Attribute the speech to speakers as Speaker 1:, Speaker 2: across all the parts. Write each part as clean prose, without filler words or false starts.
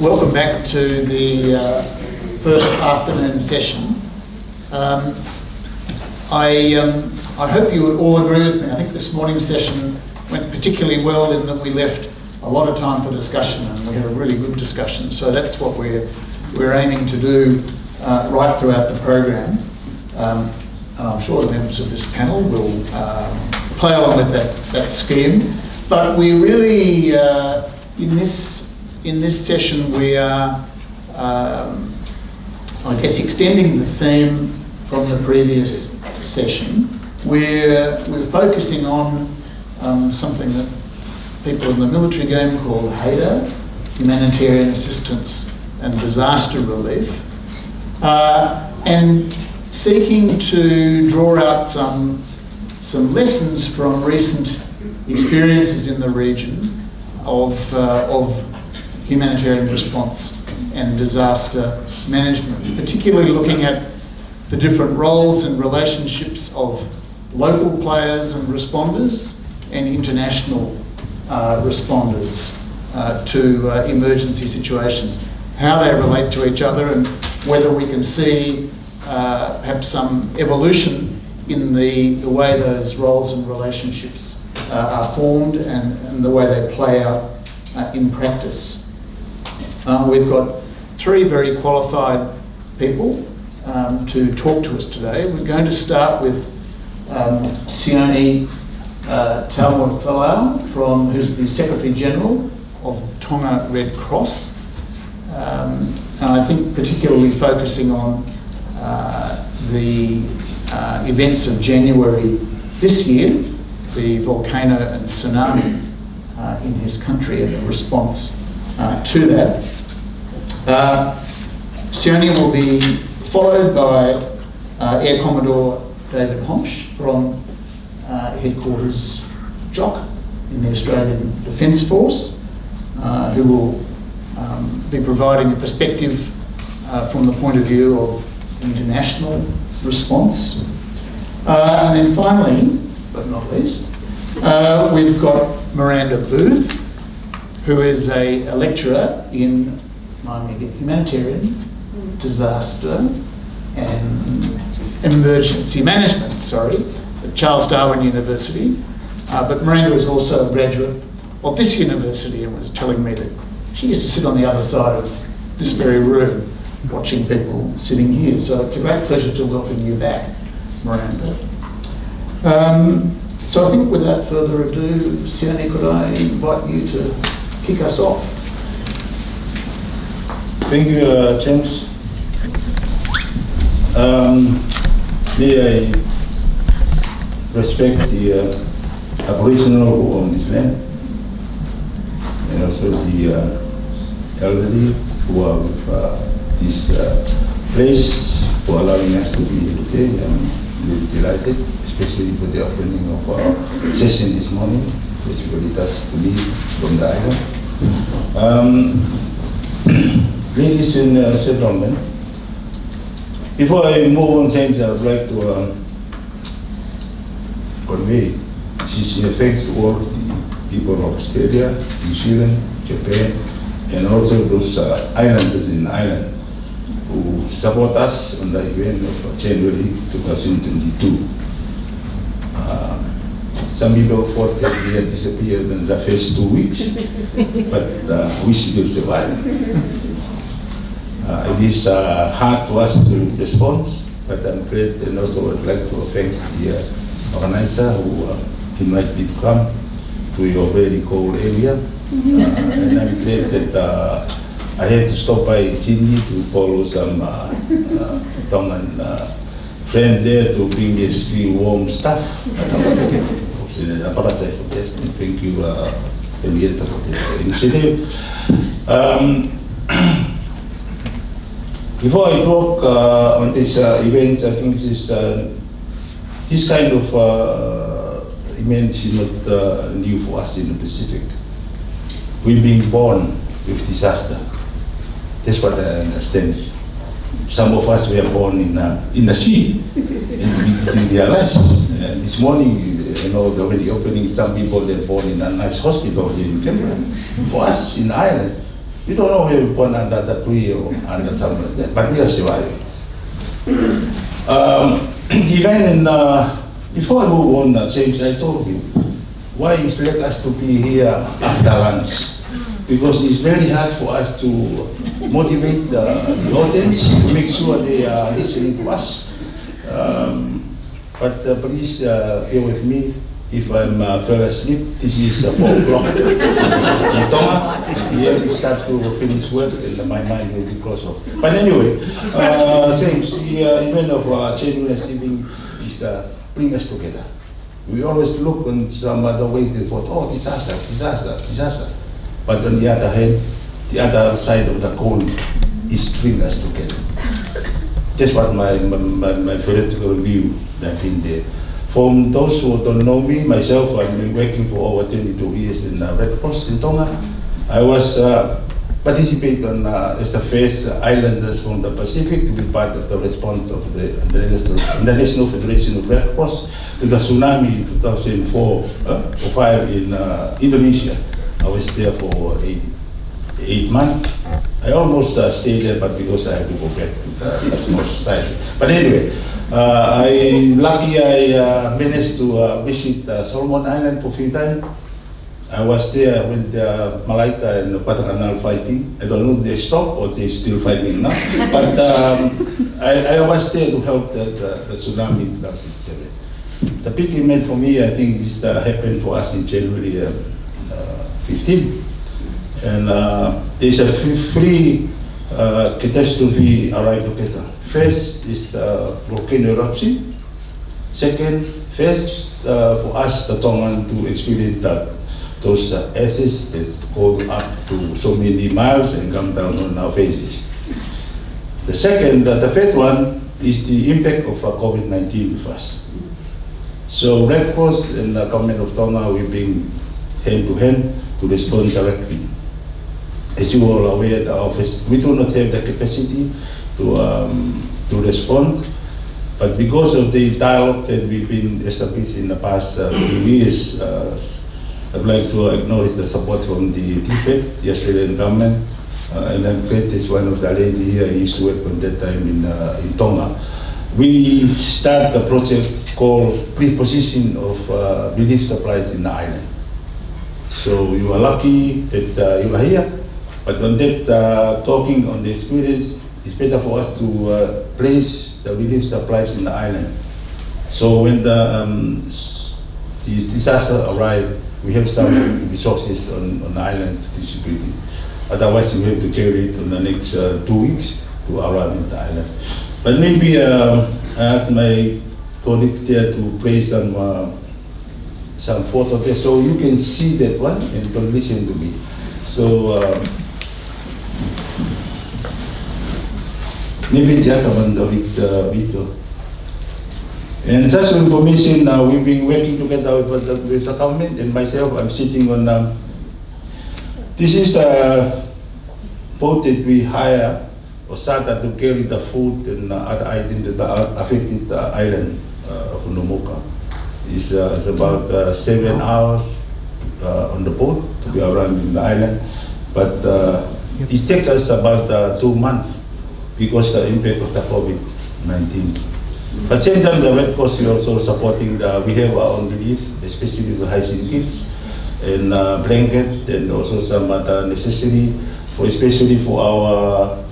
Speaker 1: Welcome back to the first afternoon session. I hope you would all agree with me. I think this morning's session went particularly well in that we left a lot of time for discussion, and we had a really good discussion. So that's what we're aiming to do right throughout the program. And I'm sure the members of this panel will play along with that scheme. But we really, in this session, we are, I guess, extending the theme from the previous session. We're focusing on something that people in the military game call HADR, humanitarian assistance and disaster relief, and seeking to draw out some lessons from recent experiences in the region of humanitarian response and disaster management, particularly looking at the different roles and relationships of local players and responders and international responders to emergency situations, how they relate to each other, and whether we can see perhaps some evolution in the way those roles and relationships are formed and the way they play out in practice. We've got three very qualified people to talk to us today. We're going to start with Sione Taumafalau, who's the Secretary General of Tonga Red Cross, and I think particularly focusing on the events of January this year, the volcano and tsunami in his country and the response to that. Sione will be followed by Air Commodore David Homsch from Headquarters JOC in the Australian Defence Force, who will be providing a perspective from the point of view of international response. And then finally, but not least, we've got Miranda Booth, who is a lecturer in humanitarian, disaster and emergency management, at Charles Darwin University. But Miranda is also a graduate of this university and was telling me that she used to sit on the other side of this very room watching people sitting here. So it's a great pleasure to welcome you back, Miranda. So I think without further ado, Sione, could I invite you to kick us off?
Speaker 2: Thank you, James. May I respect the Aboriginal who own this land, and also the elderly who are with this place, for allowing us to be here today. I'm really delighted, especially for the opening of our session this morning, which really touched to me from the island. Ladies and gentlemen, before I move on, James, I would like to convey sincere thanks to all the people of Australia, New Zealand, Japan, and also those islanders in Ireland who support us on the event of January 2022. Some people thought that we had disappeared in the first 2 weeks, but we still survived. It is hard for us to respond, but I'm glad, and also I'd like to thank the organizer who invited me to come to your very cold area. And I'm glad that I had to stop by Sydney to follow some Tongan friend there to bring us free warm stuff. I apologize for this, and thank you, Henrietta, for the initiative. Before I talk on this event, I think this kind of event is not new for us in the Pacific. We've been born with disaster. That's what I understand. Some of us were born in the sea, and we didn't realize. This morning, opening, some people they're born in a nice hospital here in Canberra. For us in Ireland, We don't know where we put under the tree or under something like that, but we are surviving. Even in, before I move on, James, I told you, why you select us to be here after lunch? Because it's very hard for us to motivate the audience to make sure they are listening to us. But please bear with me if I'm fell asleep. This is 4 o'clock in Tonga. Here we start to finish work and my mind will be closed off. But anyway, James, the event of genuine receiving is bring us together. We always look on some other ways they thought, oh, disaster, disaster, disaster. But on the other hand, the other side of the coin is bring us together. That's what my theoretical view that been there. From those who don't know me, myself, I've been working for over 22 years in Red Cross in Tonga. I was participate on as the first islanders from the Pacific to be part of the response of the National Federation of Red Cross to the tsunami in 2004 or 5 in Indonesia. I was there for 8 months. I almost stayed there, but because I had to go back to the small society. But anyway, I managed to visit Solomon Island for a few times. I was there when the Malaita and Patakanal fighting. I don't know if they stopped or they still fighting now. But I was there to help the tsunami in 2007. The big event for me, I think, this happened for us in January 15. And there's a 3 catastrophe arrived together. First is the volcano eruption. Second, first for us, the Tongan, to experience that those ashes that go up to so many miles and come down on our faces. The second, the third one is the impact of COVID-19 with us. So Red Cross and the government of Tonga, we've been hand to hand to respond directly. As you all are aware, the office, we do not have the capacity to respond, but because of the dialogue that we've been established in the past few years, I'd like to acknowledge the support from the TFED, the Australian government, and I'm glad this one of the lady here used to work on that time in Tonga. We start the project called pre-position of relief supplies in the island. So you are lucky that you are here, but on that talking on the experience, it's better for us to place the relief supplies in the island. So when the disaster arrived, we have some resources on the island to distribute it. Otherwise, we have to carry it in the next 2 weeks to arrive in the island. But maybe I ask my colleagues there to play some photo there, so you can see that one and don't listen to me. So maybe the other one, with the video. And just for information, we've been working together with the government and myself. I'm sitting on, this is the boat that we hire or started to carry the food and other items that are affected the island of Nomoka. It's about 7 hours on the boat to be around in the island, but it takes us about 2 months because the impact of the COVID-19. But same time, the Red Cross is also supporting we have our own relief, especially the hygiene kits and blanket, and also some other necessary, especially for our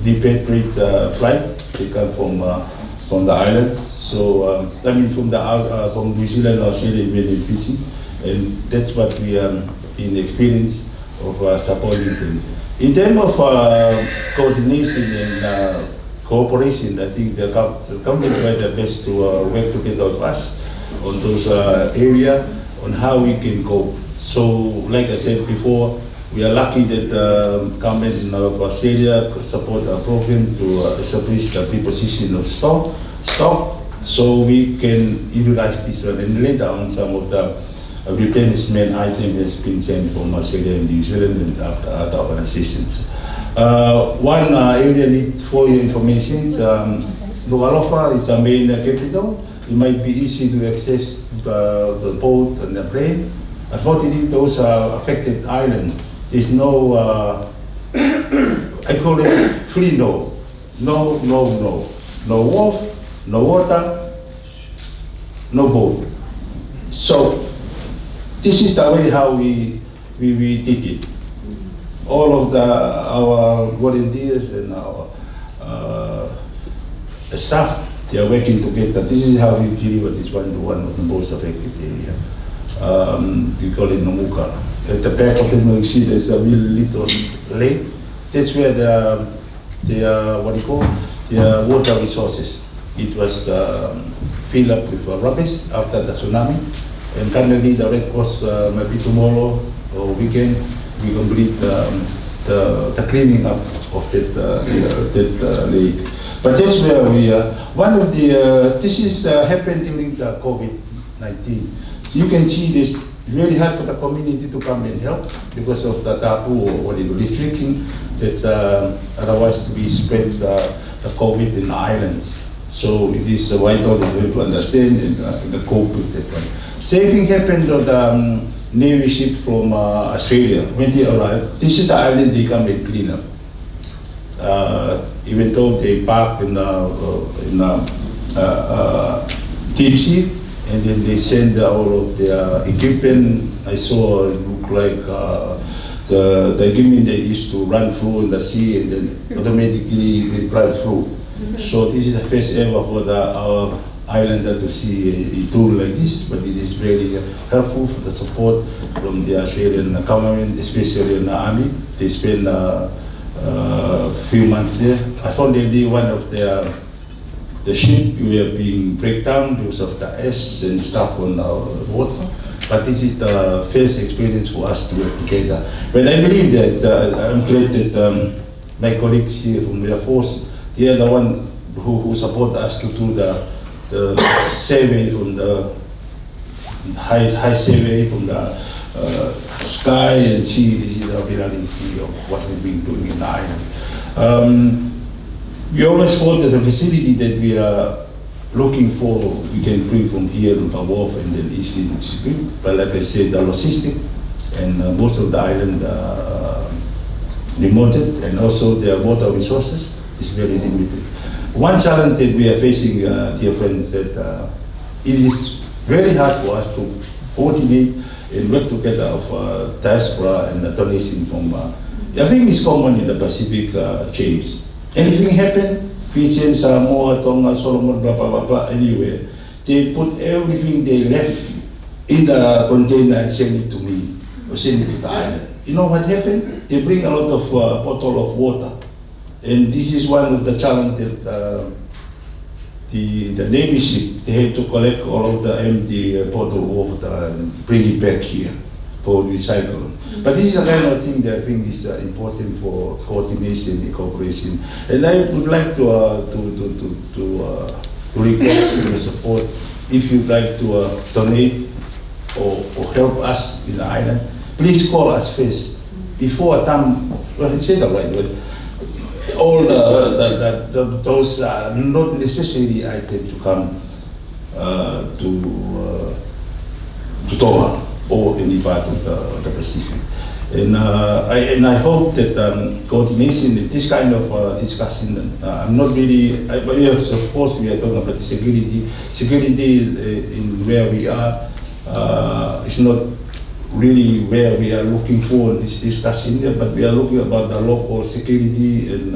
Speaker 2: repatriate flight. They come from the island. So I mean from New Zealand, Australia, even in Fiji, and that's what we been experienced of supporting them. In terms of coordination and cooperation, I think the government tried their best to work together with us on those areas on how we can cope. So, like I said before, we are lucky that the government of Australia could support our program to establish the preposition of stock, so we can utilize this one. And later on, some of the replenishment item has been sent from Australia and New Zealand and other organizations. One area need for your information. Nuku'alofa is the main capital. It might be easy to access the boat and the plane. Unfortunately, those affected islands There's no, I call it free no. No, no, no. No wolf, no water, no boat. So this is the way how we did it. All of our volunteers and our staff, they are working together. This is how we deliver this one of the most affected area. We call it Nomuka. At the back of the you see there's a really little lake. That's where the water resources. It was filled up with rubbish after the tsunami. And currently the Red Cross, maybe tomorrow or weekend, we complete the cleaning up of that lake. But that's where we are. One of the, this is happened during the COVID-19. So you can see this really hard for the community to come and help because of the taboo or the restriction that otherwise we spread the COVID in the islands. So it is vital to understand and cope with that one. Same thing happened on the Navy ship from Australia. When they arrived, this is the island they come and clean up. Even though they park in deep sea, and then they send all of their equipment. I saw it look like the equipment they used to run through in the sea and then automatically they drive through. So this is the first ever for our islander to see a tool like this, but it is very helpful for the support from the Australian government, especially in the army. They spend a few months there. Unfortunately, one of the ship were being break down because of the ice and stuff on the water. But this is the first experience for us to work together. But I believe that I'm glad that my colleagues here from the Air Force, they are the one who support us to do the survey from the high survey from the sky and see this is the reality of what we've been doing in the island. We always thought that the facility that we are looking for, we can bring from here to the wharf and then easily distribute. But like I said, the logistic and most of the island remote, and also their water resources is very limited. One challenge that we are facing, dear friends, that it is very hard for us to coordinate and work together of diaspora and donation from, I think it's common in the Pacific chains. Anything happen, Fijian, Samoa, Tonga, Solomon, blah, blah, blah, blah, anywhere, they put everything they left in the container and send it to me, or send it to the island. You know what happened? They bring a lot of bottle of water. And this is one of the challenges that the Navy ship, they have to collect all of the empty bottle of water and bring it back here for recycling. But this is a kind of thing that I think is important for coordination and cooperation. And I would like to request your support. If you'd like to donate or help us in the island, please call us first. Before time, well, say the right word. All those are not necessarily items to come to Tonga or any part of the Pacific. And I hope that coordination in this kind of discussion, I'm not really, yes, of course we are talking about security. Security in where we are is not really where we are looking for this discussion here, but we are looking about the local security and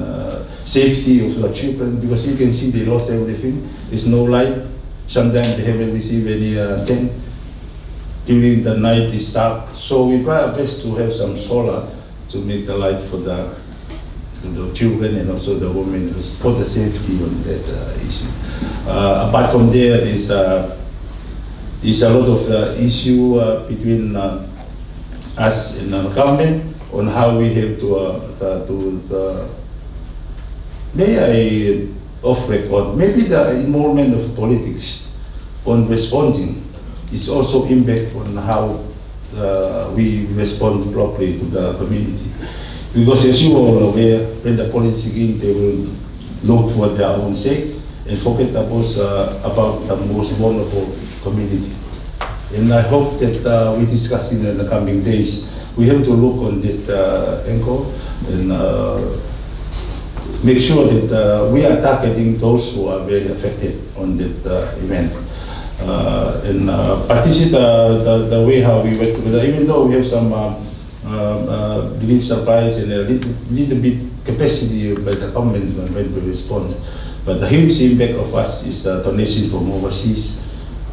Speaker 2: safety of the children, because you can see they lost everything. There's no light. Sometimes they haven't received any tent. During the night it's dark. So we try our best to have some solar to make the light for the children and also the women for the safety on that issue. Apart from there, there's a lot of issue between us and the government on how we have to may I off record, maybe the involvement of politics on responding is also impact on how we respond properly to the community. Because as you all are aware, when the politics in, they will look for their own sake and forget about the most vulnerable community. And I hope that we discuss in the coming days we have to look on that angle and make sure that we are targeting those who are very affected on that event. But this is the way how we work together, even though we have some relief supplies and a little bit capacity by the government on when we respond. But the huge impact of us is donation from overseas.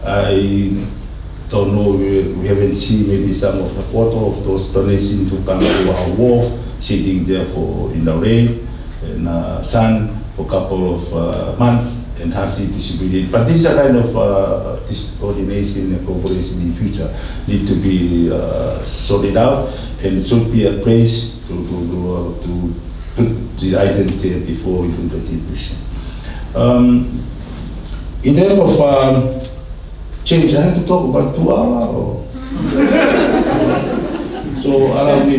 Speaker 2: I don't know, we haven't seen maybe some of the quarter of those donations to come to our wharf, sitting there in the rain and sun for a couple of months and hardly distributed. But this is a kind of this coordination and cooperation in future need to be sorted out, and it should be a place to put the identity before we do the distribution. In terms of change, I have to talk about 2 hours or so allow me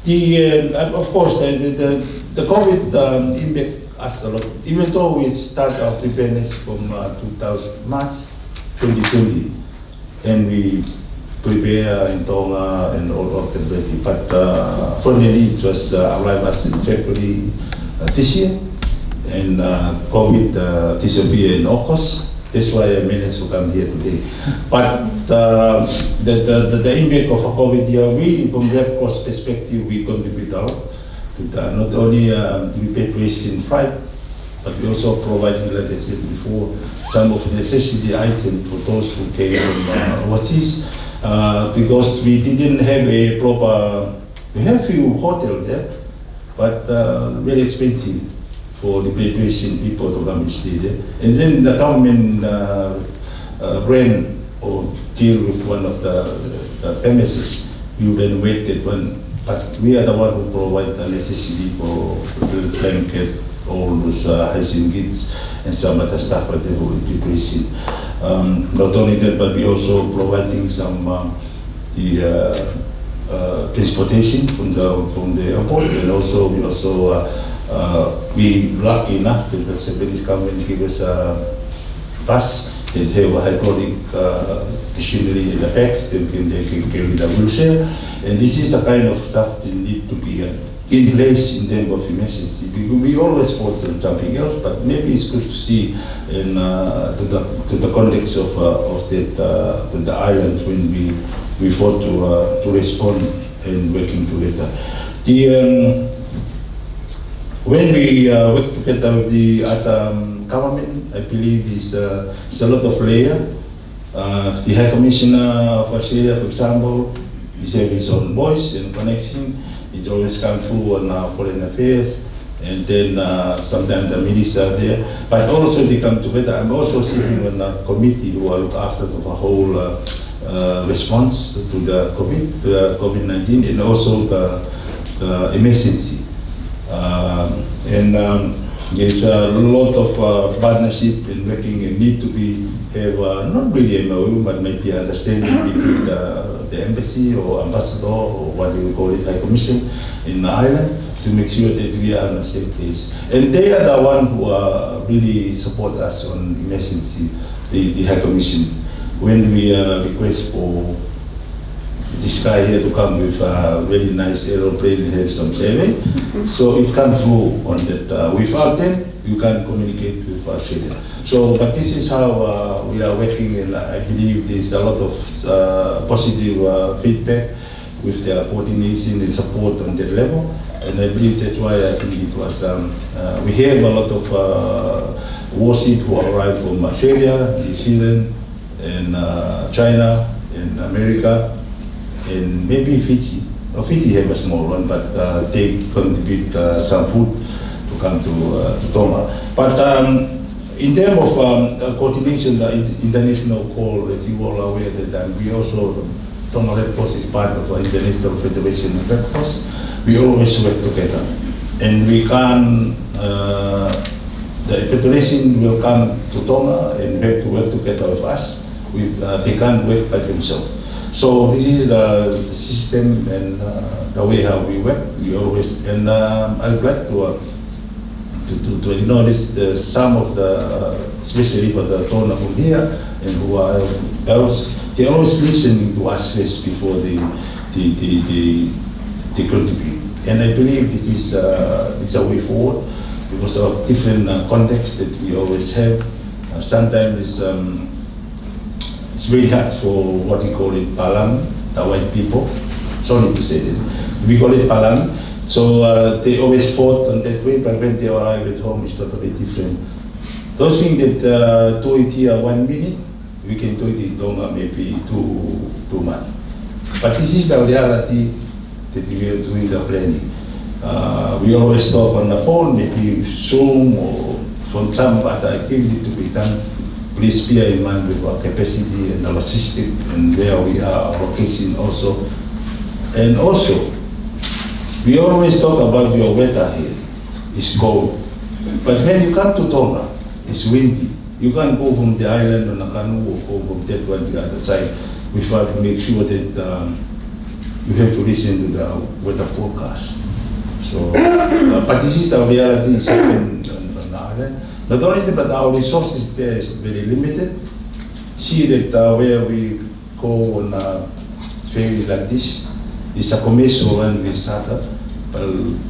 Speaker 2: and of course the COVID impact us a lot, even though we start our preparedness from March 2020 and we prepare in Tonga and all of the but finally it was arrived us in February this year, and COVID disappeared in August. That's why I managed to come here today. But the impact of COVID here, we from Red Cross perspective, we contribute a lot to not only repatriation flight, but we also provided, like I said before, some of the necessity items for those who came from overseas. Because we didn't have a proper, we have few hotels there, but very expensive for repatriation people to come and stay there. And then the government ran or deal with one of the premises, you renovate that one, but we are the one who provide the necessity for the blanket, all those hygiene kits and some other stuff for the repatriation. Not only that, but we also providing some transportation from the airport, and also we lucky enough that the Japanese government give us a bus that have a hydraulic machinery in the back, they can carry the wheelchair, and this is the kind of stuff that need to be in place in terms of emergency. We always fought on something else, but maybe it's good to see in to the context of that the islands when we fought to respond and working together. When we work together with the other government, I believe is a lot of layer. The High Commissioner of Australia, for example, is have his own voice and connection. It always comes through on foreign affairs, and then sometimes the minister there. But also they come together. I'm also sitting on a committee who are look after the whole response to the COVID-19 and also the emergency. There's a lot of partnership in working and need to be have not really MOU, but maybe understanding between the embassy or ambassador or what you call it, High Commission in the island, to make sure that we are on the same place. And they are the one who really support us on emergency, the High Commission. When we request for this guy here to come with a very nice aeroplane and have some survey, so it comes through on that. Without them, you can communicate with Australia. So, but this is how we are working, and I believe there's a lot of positive feedback with their coordination and support on that level. And I believe that's why I think it was, we have a lot of warship who arrived from Australia, New Zealand, and China, and America, and maybe Fiji. Fiji have a small one, but they contribute some food to come to Tonga. But in terms of coordination, the international call, as you all are aware, that we also, Tonga Red Cross is part of the International Federation of Red Cross. We always work together, and we can. The federation will come to Tonga and have to work together with us. They can't work by themselves. So this is the system and the way how we work. We always, and I'm glad to to acknowledge some of the, especially for the donor from here and who are else, they're always listening to us first before they contribute. And I believe this is a way forward because of different contexts that we always have. Sometimes it's very hard for what we call it palang, the white people. Sorry to say that. We call it palang. So they always fought on that way, but when they arrive at home, it's totally different. Those things that do it here 1 minute, we can do it in Tonga maybe 2 months. But this is the reality that we are doing the planning. We always talk on the phone, maybe Zoom or from some other activity to be done. Please bear in mind with our capacity and our system and where we are, our location also. And also, we always talk about your weather here. It's cold. But when you come to Tonga, it's windy. You can't go from the island on a canoe or go from that one to the other side without make sure that you have to listen to the weather forecast. So, but this is the reality is happening on the island. Not only that, but our resources there is very limited. See that where we go on a ferry like this, it's a commercial when we started, but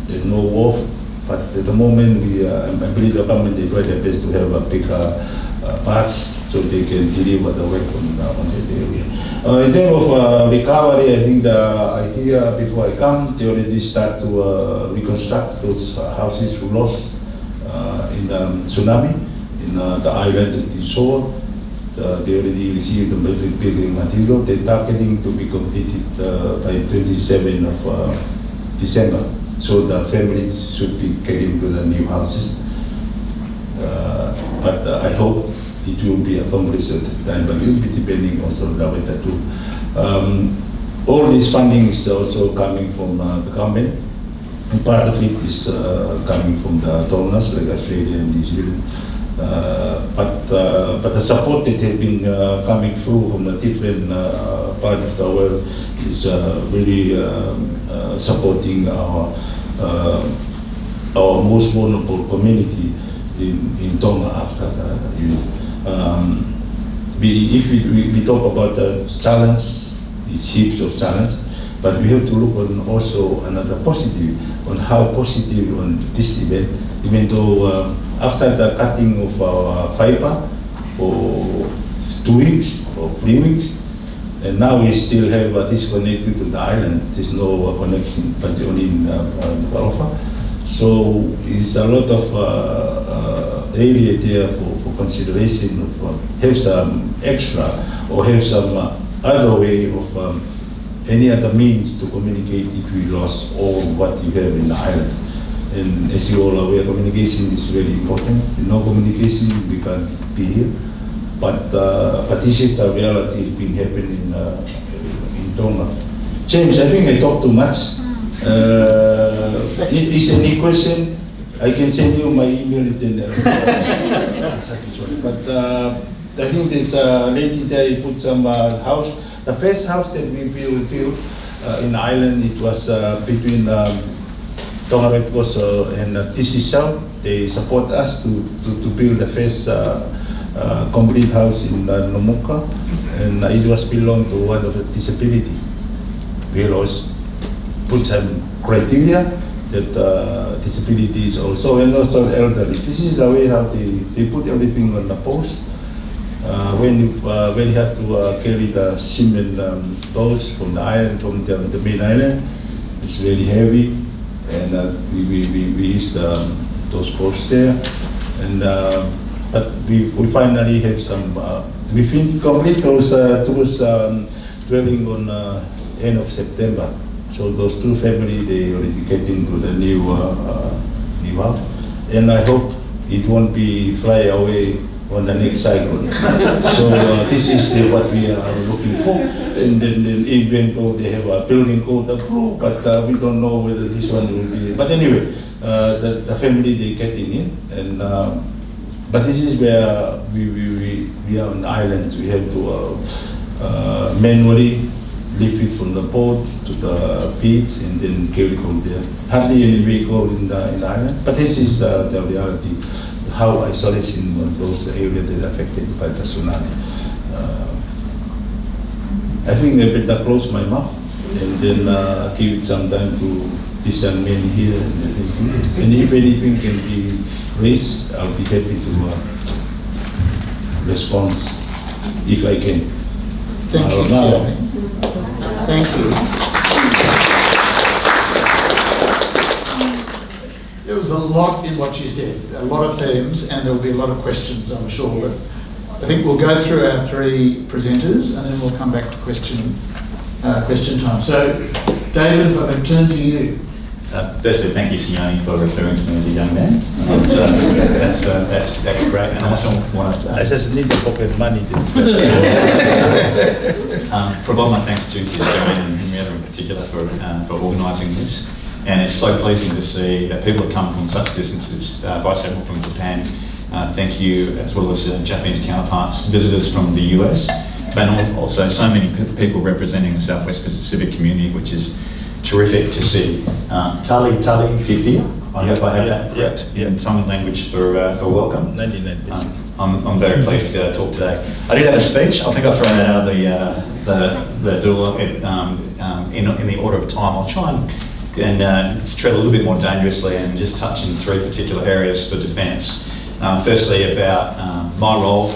Speaker 2: there's no wharf. But at the moment, I believe the government they try their best to have a bigger parts so they can deliver the work on that area. In terms of recovery, I think I hear before I come, they already start to reconstruct those houses who lost in the tsunami in the island that is sold. They already received the building material. They're targeting to be completed by 27th of December. So the families should be getting to the new houses. But I hope it will be accomplished at the time, but it will be depending also on the weather too. All this funding is also coming from the government, and part of it is coming from the donors like Australia and New Zealand. But the support that has been coming through from the different parts of the world is really supporting our most vulnerable community in Tonga after the, if we talk about the challenge, it's heaps of challenge, but we have to look on also another positive, on how positive on this event, even though after the cutting of our fiber for 2 weeks or 3 weeks, and now we still have a disconnect to the island. There's no connection, but only in Alpha. So it's a lot of area there for consideration of have some extra or have some other way of any other means to communicate if we lost all what you have in the island. And as you all are aware, communication is very important. No communication, we can't be here. But this is the reality been happening in Tonga. James, I think I talked too much. Is any question? I can send you my email. But I think this lady there put some house. The first house that we built in the island, it was between Tonga Red Cross and TC South. They support us to build the first complete house in Nomuka, and it was belong to one of the disability. We always put some criteria that disability is also, and also elderly. This is the way how they put everything on the post. When you have to carry the cement posts from the island, from the main island, it's very heavy, and we use those posts there. And but we finally have some. We complete those dwelling on end of September. So those 2 families, they already get into the new house, and I hope it won't be fly away on the next cycle. So this is what we are looking for. And then even though they have a building code approved, but we don't know whether this one will be. But anyway, the family they getting in, and but this is where we are on the island. We have to manually lift it from the boat to the beach and then carry from there. Hardly any vehicle in the island, but this is the reality. How isolation of those areas that are affected by the tsunami. I think I better close my mouth and then give it some time to this young man here. And if anything can be raised, I'll be happy to respond if I can.
Speaker 1: Thank you, Stephen. Thank you. There was a lot in what you said, a lot of themes, and there will be a lot of questions, I'm sure. But I think we'll go through our three presenters, and then we'll come back to question time. So, David, if I could turn to you.
Speaker 3: Firstly, thank you, Sione, for referring to me as a young man. That's great. And I also want to
Speaker 2: I just need the pocket money.
Speaker 3: provide my thanks to Joanne and Henrietta in particular for organising this. And it's so pleasing to see that people have come from such distances, by several from Japan. Thank you, as well as Japanese counterparts, visitors from the US, but also so many people representing the Southwest Pacific community, which is terrific to see. Tali Fifia, I hope I have that correct in Tongan language for welcome. I'm very pleased to be able to talk today. I did have a speech. I think I've thrown that out of the door in the order of time. I'll try and tread a little bit more dangerously and just touch in three particular areas for defence. Firstly, about my role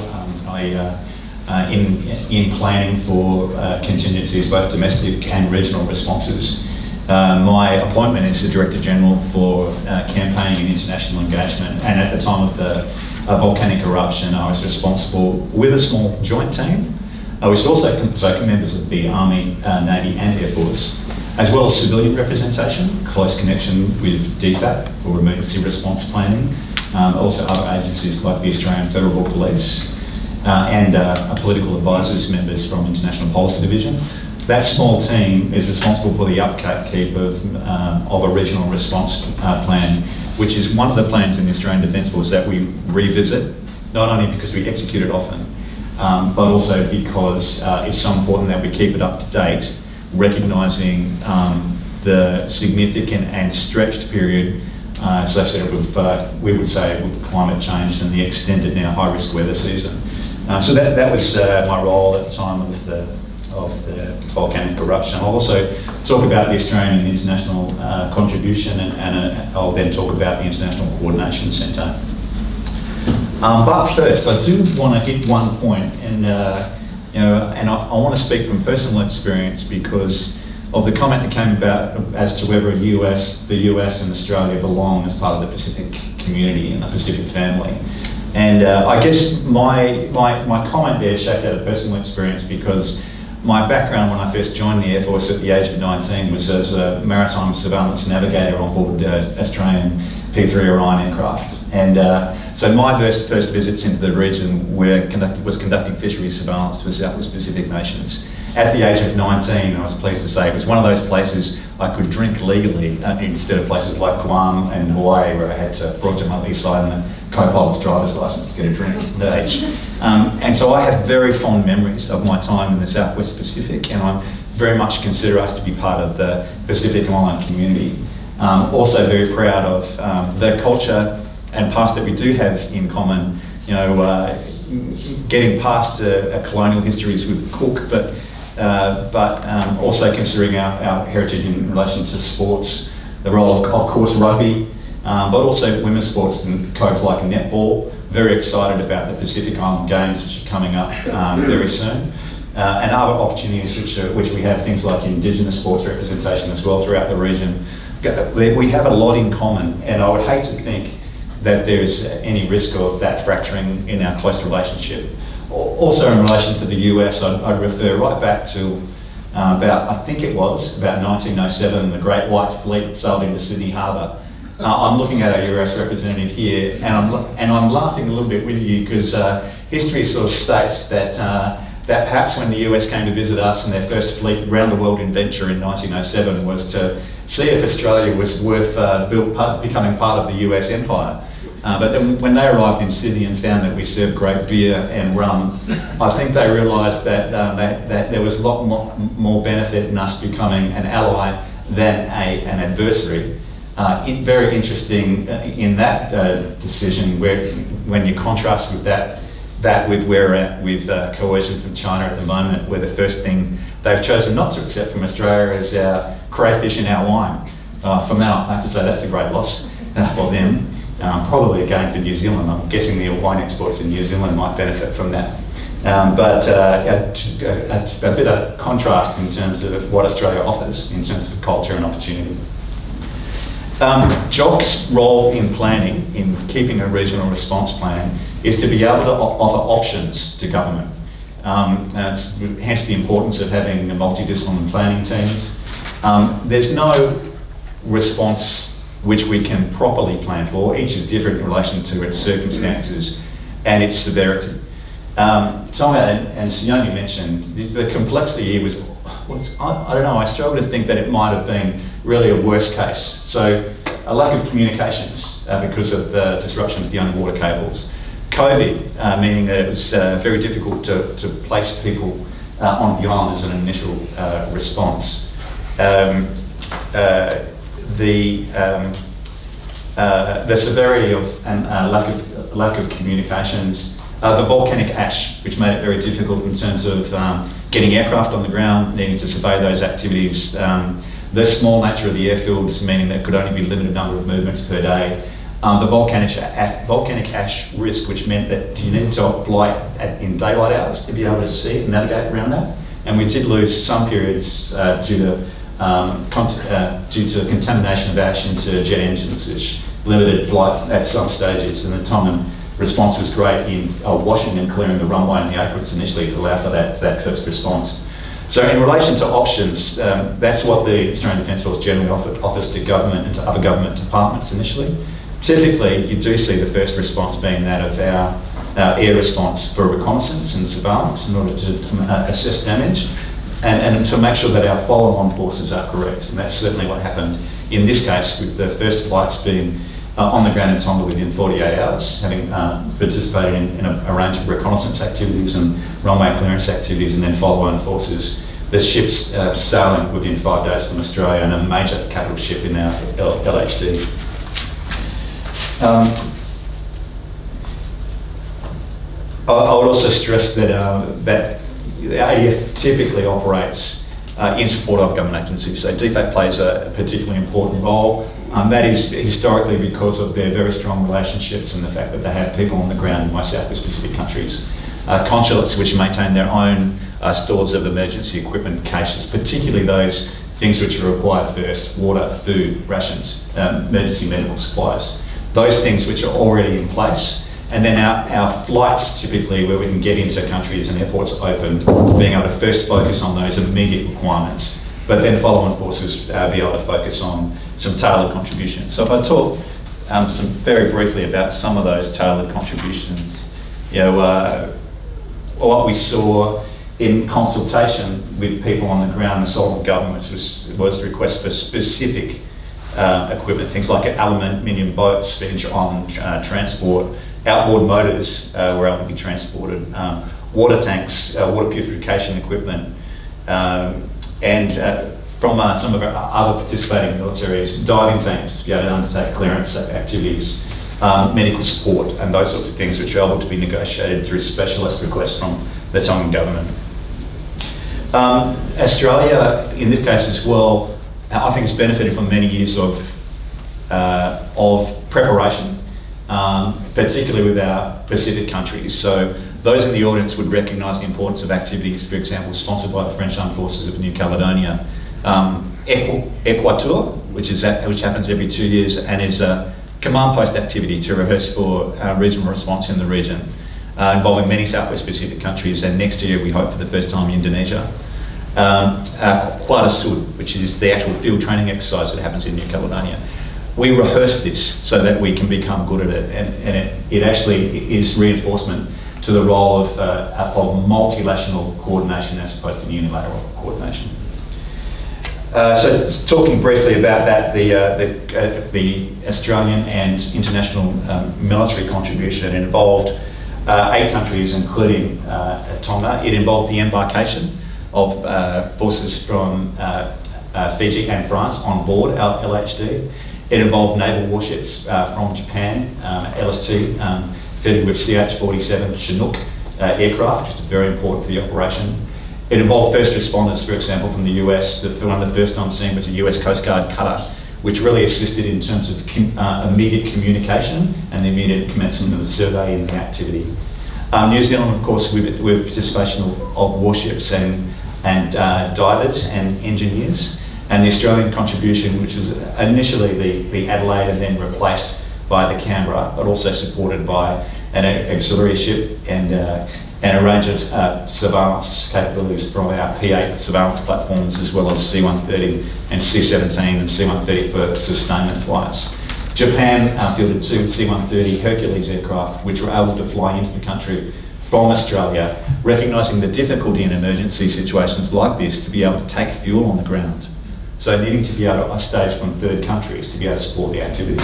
Speaker 3: in planning for contingencies, both domestic and regional responses. My appointment is the Director General for Campaigning and International Engagement, and at the time of the volcanic eruption, I was responsible with a small joint team, which also members of the Army, Navy and Air Force, as well as civilian representation, close connection with DFAT for emergency response planning, also other agencies like the Australian Federal Police, and political advisors, members from International Policy Division. That small team is responsible for the upkeep of a regional response plan, which is one of the plans in the Australian Defence Force that we revisit, not only because we execute it often, but also because it's so important that we keep it up to date, recognising the significant and stretched period associated with, we would say, with climate change and the extended now high-risk weather season. So that was my role at the time of the volcanic eruption. I'll also talk about the Australian and international contribution, and I'll then talk about the International Coordination Centre. But first, I do want to hit one point, and I want to speak from personal experience because of the comment that came about as to whether the US and Australia belong as part of the Pacific community and the Pacific family. And I guess my comment there shaped out a personal experience because my background when I first joined the Air Force at the age of 19 was as a maritime surveillance navigator on board Australian P-3 Orion aircraft. And so my first visits into the region was conducting fisheries surveillance for Southwest Pacific nations. At the age of 19, I was pleased to say, it was one of those places I could drink legally instead of places like Guam and Hawaii where I had to fraudulently sign the co-pilot's driver's license to get a drink at that age. And so I have very fond memories of my time in the Southwest Pacific, and I very much consider us to be part of the Pacific Island community. Also very proud of the culture and past that we do have in common, getting past a colonial histories with Cook, but also considering our heritage in relation to sports, the role of course rugby, but also women's sports and codes like netball. Very excited about the Pacific Island Games, which are coming up very soon, and other opportunities which we have, things like Indigenous sports representation as well throughout the region. We have a lot in common, and I would hate to think that there's any risk of that fracturing in our close relationship. Also in relation to the US, I'd refer right back to about 1907, the Great White Fleet sailed into Sydney Harbour. I'm looking at our US representative here, and I'm laughing a little bit with you because history sort of states that perhaps when the US came to visit us and their first fleet round the world adventure in 1907 was to see if Australia was worth becoming part of the US empire. But then when they arrived in Sydney and found that we served great beer and rum, I think they realised that, that there was a lot more benefit in us becoming an ally than an adversary. Very interesting in that decision, when you contrast with that with where we're at with coercion from China at the moment, where the first thing they've chosen not to accept from Australia is our crayfish and our wine. For now, I have to say that's a great loss for them. Probably a gain for New Zealand. I'm guessing the wine exports in New Zealand might benefit from that. But it's a bit of contrast in terms of what Australia offers in terms of culture and opportunity. JOC's role in planning, in keeping a regional response plan, is to be able to offer options to government. Hence the importance of having multidisciplinary planning teams. There's no response which we can properly plan for. Each is different in relation to its circumstances and its severity. Tom and Sione mentioned the complexity here was, I don't know, I struggle to think that it might have been really a worst case. So a lack of communications because of the disruption of the underwater cables. COVID, meaning that it was very difficult to place people on the island as an initial response. The severity of and lack of communications, the volcanic ash, which made it very difficult in terms of getting aircraft on the ground, needing to survey those activities. The small nature of the airfields, meaning there could only be a limited number of movements per day. The volcanic ash risk, which meant that you needed to fly in daylight hours to be able to see and navigate around that. And we did lose some periods due to contamination of ash into jet engines, which limited flights at some stages. And the time and response was great in washing and clearing the runway and the aprons initially to allow for that first response. So in relation to options, that's what the Australian Defence Force generally offers to government and to other government departments initially. Typically, you do see the first response being that of our air response for reconnaissance and surveillance in order to assess damage and to make sure that our follow-on forces are correct. And that's certainly what happened in this case, with the first flights being on the ground in Tonga within 48 hours, having participated in a range of reconnaissance activities and runway clearance activities, and then follow-on forces. The ships sailing within 5 days from Australia, and a major capital ship in our LHD. I would also stress that that the ADF typically operates in support of government agencies. So DFAT plays a particularly important role. That is historically because of their very strong relationships and the fact that they have people on the ground in most Southwest Pacific countries. Consulates which maintain their own stores of emergency equipment caches, particularly those things which are required first: water, food, rations, emergency medical supplies. Those things which are already in place. And then our flights, typically where we can get into countries and airports open, being able to first focus on those immediate requirements, but then follow-on forces be able to focus on some tailored contributions. So if I talk very briefly about some of those tailored contributions, what we saw in consultation with people on the ground, the Solomon government was requests for specific equipment, things like aluminium boats for inter-island transport. Outboard motors were able to be transported, water tanks, water purification equipment, and from some of our other participating militaries, diving teams to be able to undertake clearance activities, medical support, and those sorts of things which are able to be negotiated through specialist requests from the Tongan government. Australia, in this case as well, I think has benefited from many years of preparation, particularly with our Pacific countries. So those in the audience would recognise the importance of activities, for example, sponsored by the French Armed Forces of New Caledonia. Equator, which happens every 2 years and is a command post activity to rehearse for regional response in the region, involving many Southwest Pacific countries, and next year we hope for the first time Indonesia. Quad Sud, which is the actual field training exercise that happens in New Caledonia. We rehearse this so that we can become good at it, and it actually is reinforcement to the role of multilateral coordination as opposed to unilateral coordination. So talking briefly about that, the Australian and international military contribution involved 8 countries, including Tonga. It involved the embarkation of forces from Fiji and France on board our LHD. It involved naval warships from Japan, LST, fitted with CH-47 Chinook aircraft, which is very important for the operation. It involved first responders, for example, from the US. One of the first on scene was a US Coast Guard cutter, which really assisted in terms of immediate communication and the immediate commencement of surveying activity. New Zealand, of course, with participation of warships and divers and engineers, and the Australian contribution, which was initially the Adelaide and then replaced by the Canberra, but also supported by an auxiliary ship and a range of surveillance capabilities from our P8 surveillance platforms, as well as C-130 and C-17 and C-130 for sustainment flights. Japan fielded 2 C-130 Hercules aircraft, which were able to fly into the country from Australia, recognising the difficulty in emergency situations like this to be able to take fuel on the ground. So needing to be able to stage from third countries to be able to support the activity.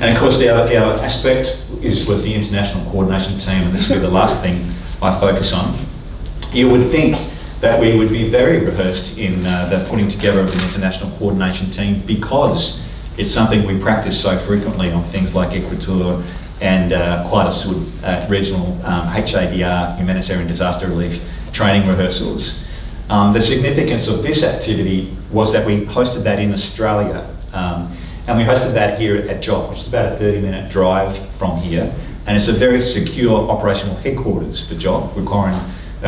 Speaker 3: And of course, the other aspect was the international coordination team, and this will be the last thing I focus on. You would think that we would be very rehearsed in the putting together of an international coordination team, because it's something we practice so frequently on things like Equator and Quad regional HADR, humanitarian disaster relief training rehearsals. The significance of this activity was that we hosted that in Australia. And we hosted that here at JOC, which is about a 30-minute drive from here. And it's a very secure operational headquarters for JOC, requiring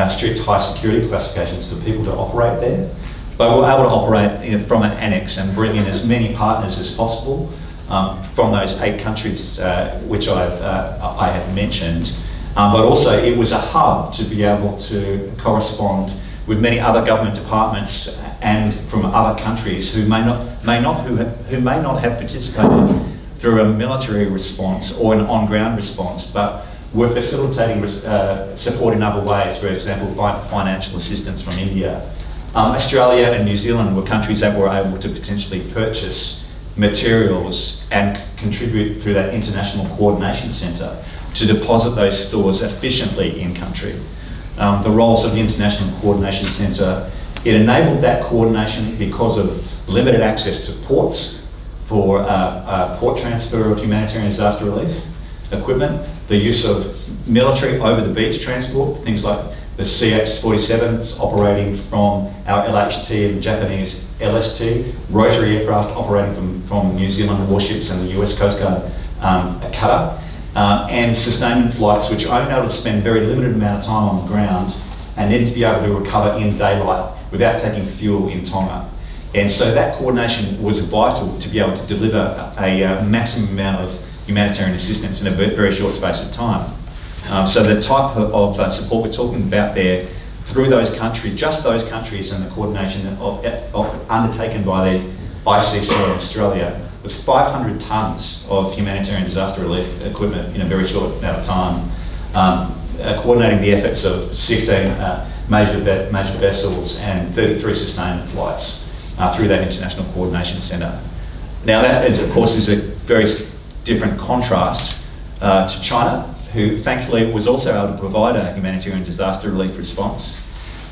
Speaker 3: strict high security classifications for people to operate there. But we're able to operate from an annex and bring in as many partners as possible from those 8 countries which I have mentioned. But also it was a hub to be able to correspond with many other government departments and from other countries who may not have participated through a military response or an on-ground response, but were facilitating support in other ways, for example, financial assistance from India. Australia and New Zealand were countries that were able to potentially purchase materials and contribute through that international coordination centre to deposit those stores efficiently in country. The roles of the International Coordination Centre, it enabled that coordination because of limited access to ports for port transfer of humanitarian disaster relief equipment, the use of military over-the-beach transport, things like the CH-47s operating from our LHT and Japanese LST, rotary aircraft operating from New Zealand warships and the US Coast Guard cutter, and sustainment flights, which are only able to spend very limited amount of time on the ground and needed to be able to recover in daylight without taking fuel in Tonga. And so that coordination was vital to be able to deliver a maximum amount of humanitarian assistance in a very short space of time. So the type of support we're talking about there through those countries, just those countries, and the coordination undertaken by the ICC in Australia was 500 tonnes of humanitarian disaster relief equipment in a very short amount of time, coordinating the efforts of 16 major vessels and 33 sustainment flights through that International Coordination Centre. Now that is, of course, is a very different contrast to China, who thankfully was also able to provide a humanitarian disaster relief response.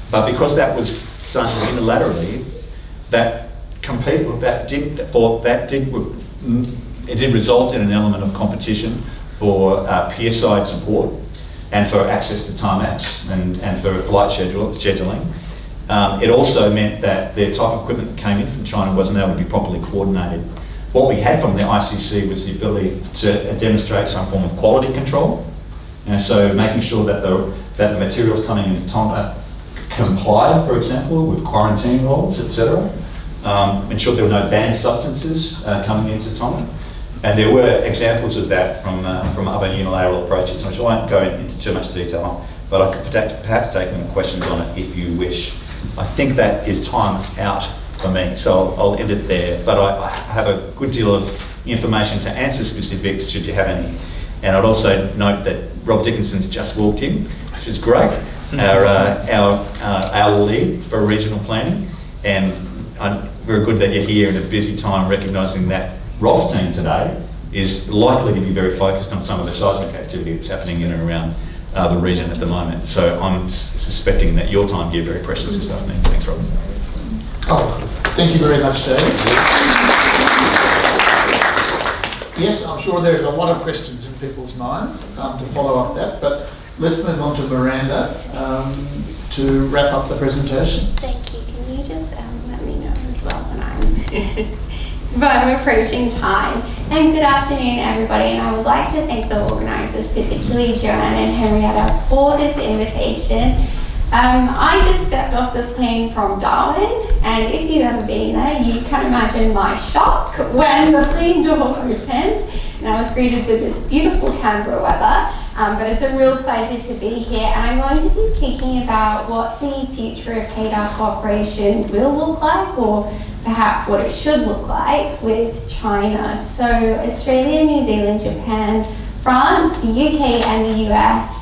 Speaker 3: But because that was done unilaterally, it did result in an element of competition for peer-side support and for access to tarmacs and for flight scheduling. It also meant that the type of equipment that came in from China wasn't able to be properly coordinated. What we had from the ICC was the ability to demonstrate some form of quality control, and so making sure that the materials coming into Tonga complied, for example, with quarantine rules, etc. Ensured there were no banned substances coming into Tonga. And there were examples of that from other unilateral approaches, which I won't go into too much detail on, but I could perhaps take any questions on it if you wish. I think that is time out for me, so I'll end it there. But I have a good deal of information to answer specifics should you have any. And I'd also note that Rob Dickinson's just walked in, which is great, our lead for regional planning. And very good that you're here in a busy time, recognising that Rob's team today is likely to be very focused on some of the seismic activity that's happening in and around the region at the moment. So I'm suspecting that your time here is very precious this afternoon. Thanks, Rob.
Speaker 1: Oh, thank you very much, David. Yes, I'm sure there's a lot of questions in people's minds to follow up that, but let's move on to Miranda to wrap up the presentation.
Speaker 4: Thank you. Can you just let me know as well when I'm approaching time? And good afternoon, everybody. And I would like to thank the organisers, particularly Joanne and Henrietta, for this invitation. I just stepped off the plane from Darwin, and if you've ever been there, you can imagine my shock when the plane door opened and I was greeted with this beautiful Canberra weather. But it's a real pleasure to be here, and I'm going to be speaking about what the future of HADR cooperation will look like, or perhaps what it should look like with China. So Australia, New Zealand, Japan, France, the UK and the US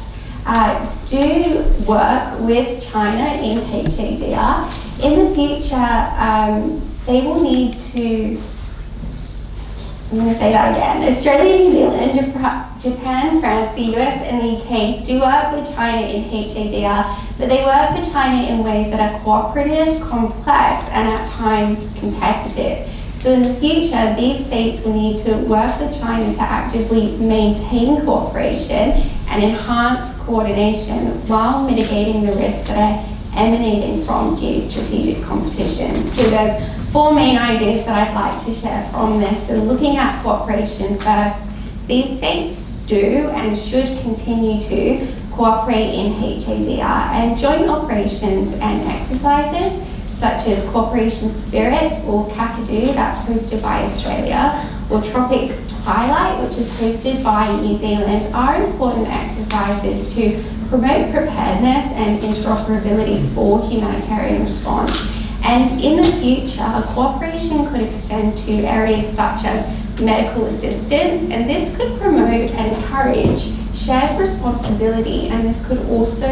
Speaker 4: do work with China in HADR. In the future, they will need to, I'm going to say that again, Australia, New Zealand, Japan, France, the US and the UK do work with China in HADR, but they work with China in ways that are cooperative, complex and at times competitive. So in the future, these states will need to work with China to actively maintain cooperation and enhance coordination while mitigating the risks that are emanating from geostrategic competition. So there's 4 main ideas that I'd like to share from this. And looking at cooperation first, these states do and should continue to cooperate in HADR, and joint operations and exercises such as Cooperation Spirit or Kakadu, that's hosted by Australia, or Tropic Twilight, which is hosted by New Zealand, are important exercises to promote preparedness and interoperability for humanitarian response. And in the future, cooperation could extend to areas such as medical assistance, and this could promote and encourage shared responsibility, and this could also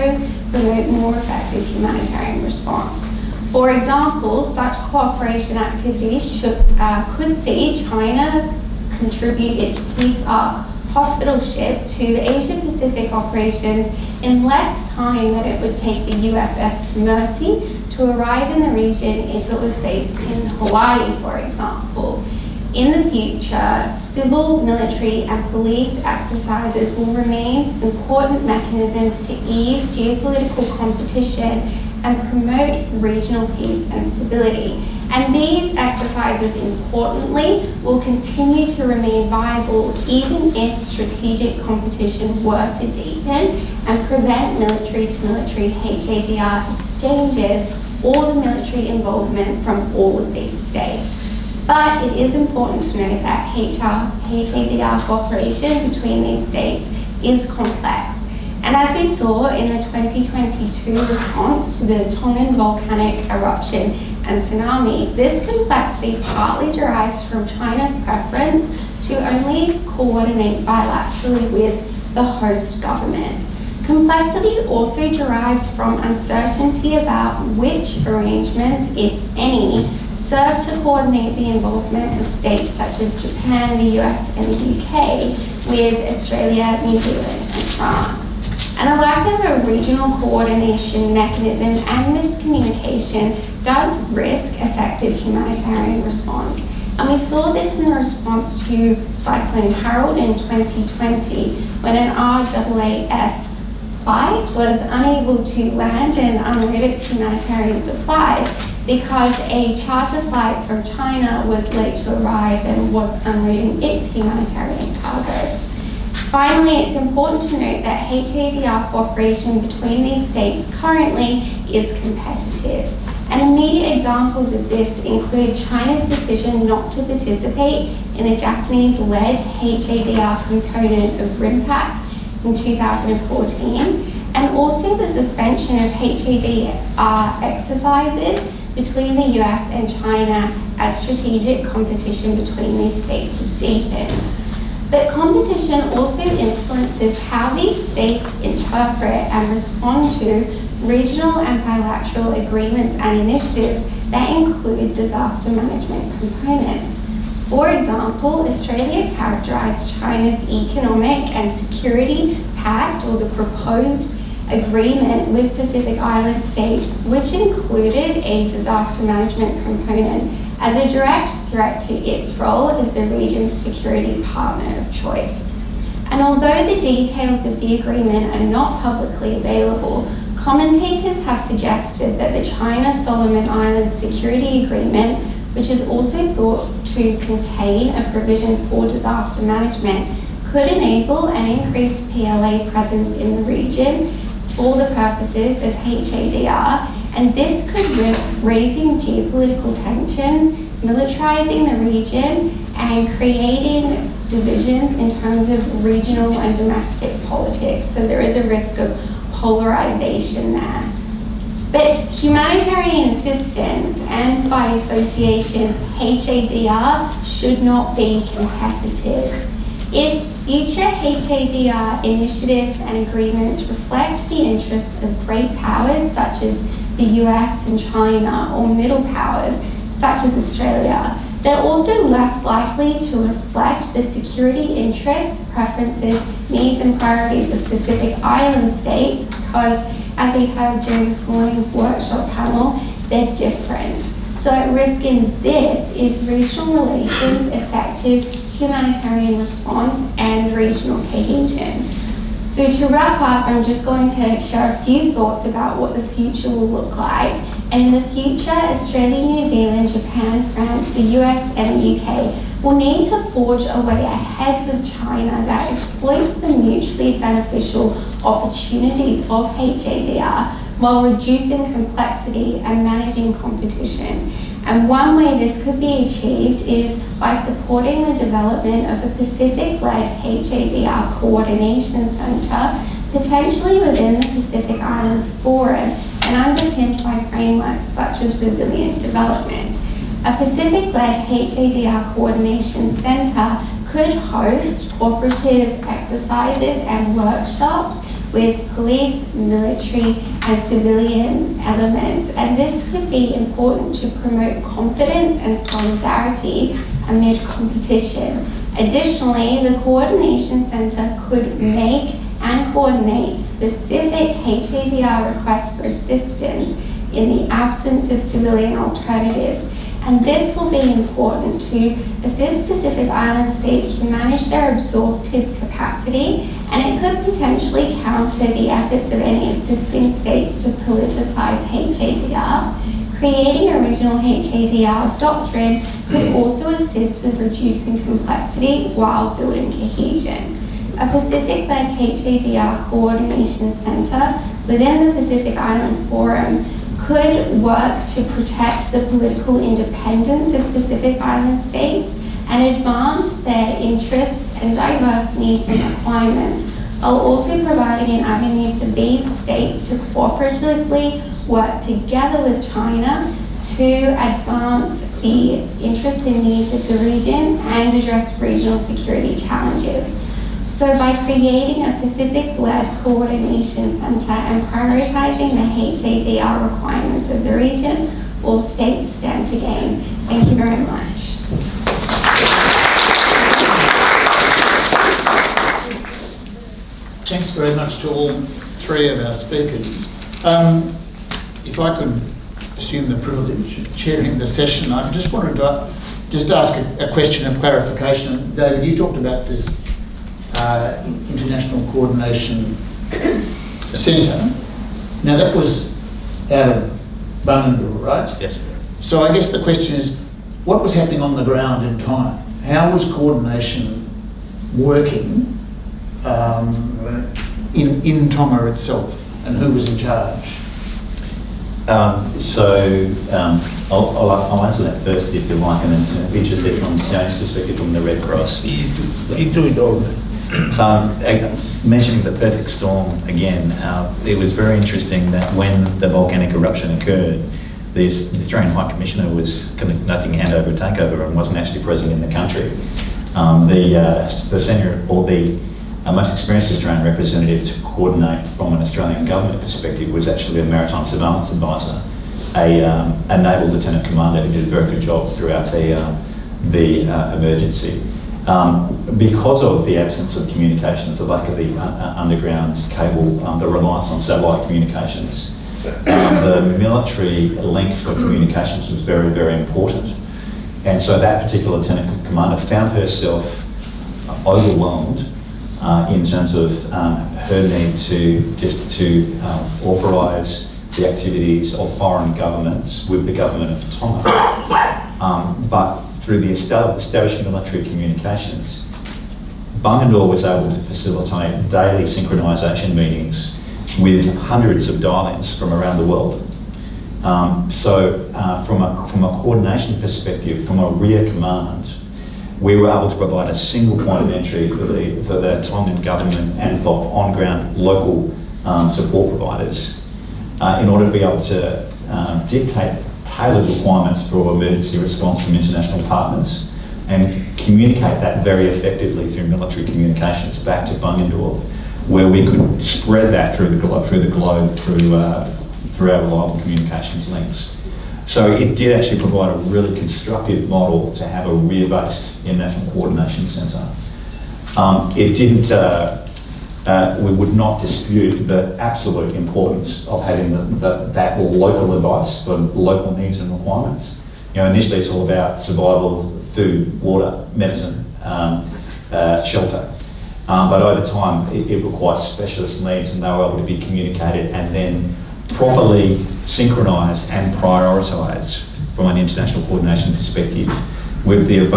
Speaker 4: promote more effective humanitarian response. For example, such cooperation activities could see China contribute its Peace Ark hospital ship to Asia Pacific operations in less time than it would take the USS Mercy to arrive in the region if it was based in Hawaii, for example. In the future, civil, military and police exercises will remain important mechanisms to ease geopolitical competition and promote regional peace and stability. And these exercises, importantly, will continue to remain viable even if strategic competition were to deepen and prevent military-to-military HADR exchanges or the military involvement from all of these states. But it is important to note that HADR cooperation between these states is complex. And as we saw in the 2022 response to the Tongan volcanic eruption and tsunami, this complexity partly derives from China's preference to only coordinate bilaterally with the host government. Complexity also derives from uncertainty about which arrangements, if any, serve to coordinate the involvement of states such as Japan, the US and the UK with Australia, New Zealand and France. And a lack of a regional coordination mechanism and miscommunication does risk effective humanitarian response. And we saw this in response to Cyclone Harold in 2020, when an RAAF flight was unable to land and unload its humanitarian supplies because a charter flight from China was late to arrive and was unloading its humanitarian cargo. Finally, it's important to note that HADR cooperation between these states currently is competitive. And immediate examples of this include China's decision not to participate in a Japanese-led HADR component of RIMPAC in 2014, and also the suspension of HADR exercises between the US and China as strategic competition between these states has deepened. But competition also influences how these states interpret and respond to regional and bilateral agreements and initiatives that include disaster management components. For example, Australia characterised China's Economic and Security Pact, or the proposed agreement with Pacific Island states, which included a disaster management component, as a direct threat to its role as the region's security partner of choice. And although the details of the agreement are not publicly available, commentators have suggested that the China-Solomon Islands Security Agreement, which is also thought to contain a provision for disaster management, could enable an increased PLA presence in the region for the purposes of HADR, and this could risk raising geopolitical tensions, militarizing the region, and creating divisions in terms of regional and domestic politics. So there is a risk of polarization there. But humanitarian assistance, and by association HADR, should not be competitive. If future HADR initiatives and agreements reflect the interests of great powers such as the US and China, or middle powers such as Australia, they're also less likely to reflect the security interests, preferences, needs and priorities of Pacific Island states because, as we heard during this morning's workshop panel, they're different. So at risk in this is regional relations, effective humanitarian response, and regional cohesion. So to wrap up, I'm just going to share a few thoughts about what the future will look like. And in the future, Australia, New Zealand, Japan, France, the US, and the UK will need to forge a way ahead with China that exploits the mutually beneficial opportunities of HADR while reducing complexity and managing competition. And one way this could be achieved is by supporting the development of a Pacific-led HADR coordination centre, potentially within the Pacific Islands Forum, and underpinned by frameworks such as resilient development. A Pacific-led HADR coordination centre could host cooperative exercises and workshops with police, military, and civilian elements, and this could be important to promote confidence and solidarity amid competition. Additionally, the Coordination Centre could make and coordinate specific HADR requests for assistance in the absence of civilian alternatives. And this will be important to assist Pacific Island states to manage their absorptive capacity, and it could potentially counter the efforts of any assisting states to politicize HADR. Creating a regional HADR doctrine could also assist with reducing complexity while building cohesion. A Pacific-led HADR coordination centre within the Pacific Islands Forum could work to protect the political independence of Pacific Island states and advance their interests and diverse needs and requirements, while also providing an avenue for these states to cooperatively work together with China to advance the interests and needs of the region and address regional security challenges. So by creating a Pacific-led coordination centre and prioritising the HADR requirements of the region, all states stand to gain. Thank you very much.
Speaker 1: Thanks very much to all three of our speakers. If I could assume the privilege of chairing the session, I just wanted to ask a question of clarification. David, you talked about this International Coordination Centre. Now that was out of Bungendore, right?
Speaker 3: Yes.
Speaker 1: So I guess the question is, what was happening on the ground in time? How was coordination working in Tonga itself, and who was in charge?
Speaker 3: I'll answer that first if you like, and it's interested from Zoe's perspective from the Red Cross.
Speaker 2: You do it all.
Speaker 3: Mentioning the perfect storm again, it was very interesting that when the volcanic eruption occurred, the Australian High Commissioner was conducting a handover and takeover and wasn't actually present in the country. The senior or the most experienced Australian representative to coordinate from an Australian government perspective was actually a maritime surveillance advisor, a naval lieutenant commander who did a very good job throughout the emergency. Because of the absence of communications, the lack of the underground cable, the reliance on satellite communications, the military link for communications was very, very important. And so that particular lieutenant commander found herself overwhelmed in terms of her need to authorise the activities of foreign governments with the government of Tonga. But through the established military communications, Bungendore was able to facilitate daily synchronisation meetings with hundreds of dial-ins from around the world. From a coordination perspective, from a rear command, we were able to provide a single point of entry for the Tongan government and for on-ground local support providers in order to be able to dictate tailored requirements for emergency response from international partners and communicate that very effectively through military communications back to Bungendore, where we could spread that through the globe through our reliable communications links. So it did actually provide a really constructive model to have a rear-based international coordination centre. It didn't, we would not dispute the absolute importance of having that local advice for local needs and requirements. You know, initially it's all about survival, food, water, medicine, shelter. But over time, it requires specialist needs, and they were able to be communicated and then properly synchronised and prioritised from an international coordination perspective with the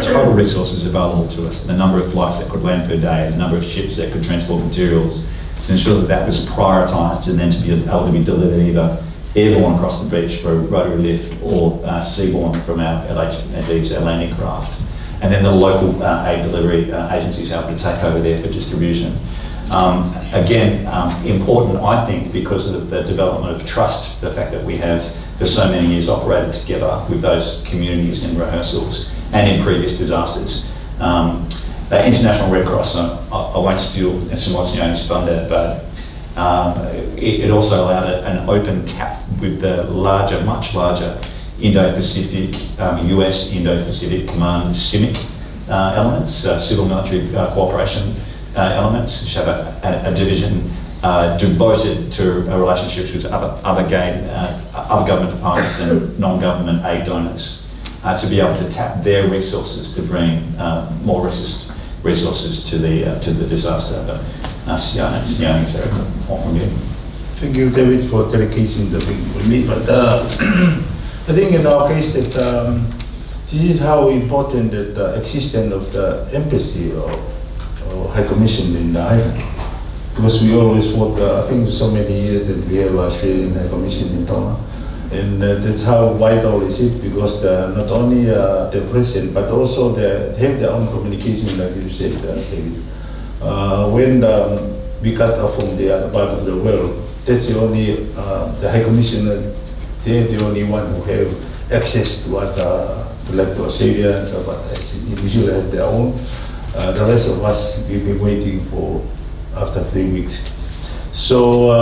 Speaker 3: total resources available to us, the number of flights that could land per day, the number of ships that could transport materials, to ensure that was prioritised and then to be able to be delivered either airborne across the beach for a rotary lift or seaborne from our LHDs, our landing craft. And then the local aid delivery agencies able to take over there for distribution. Again, important, I think, because of the development of trust, the fact that we have for so many years operated together with those communities in rehearsals and in previous disasters. The International Red Cross, I won't steal Simoni's thunder, but it also allowed an open tap with the larger, much larger Indo-Pacific, US Indo-Pacific Command CIMIC elements, civil military cooperation elements, which have a division devoted to relationships with other government departments and non-government aid donors to be able to tap their resources to bring more resources to the disaster. But Sione, is there more from you?
Speaker 2: Thank you, David, for dedicating the thing with me. But I think in our case that this is how important that the existence of the embassy or High Commission in the island. Because we always work, I think so many years that we have Australian High Commission in Tonga. And that's how vital is it, because not only the president, but also they have their own communication, like you said, David. When we cut off from the other part of the world, that's the only, the High Commissioner, they're the only one who have access to what, like to Australia and stuff, but they usually have their own. The rest of us, we've been waiting for after 3 weeks. So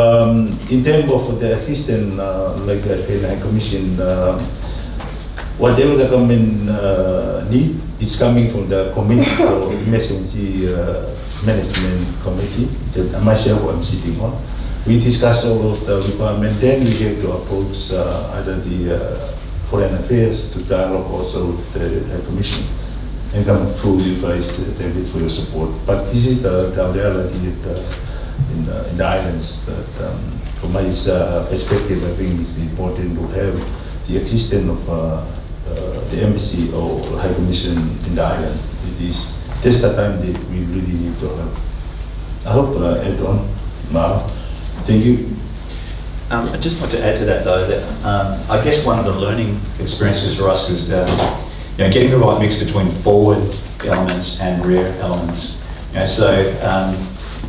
Speaker 2: in terms of the assistance, like the High Commission, whatever the government need is coming from the committee for emergency management committee that myself I'm sitting on. We discuss all of the requirements, then we have to approach either the Foreign Affairs to dialogue also with the High Commission. And I'm fully advised, David, for your support. But this is the reality in the islands that, from my perspective, I think it's important to have the existence of the embassy or High Commission in the island. That's the time that we really need to have. I hope add on. Thank you.
Speaker 3: I'd just like to add to that, though, that I guess one of the learning experiences for us is getting the right mix between forward elements and rear elements.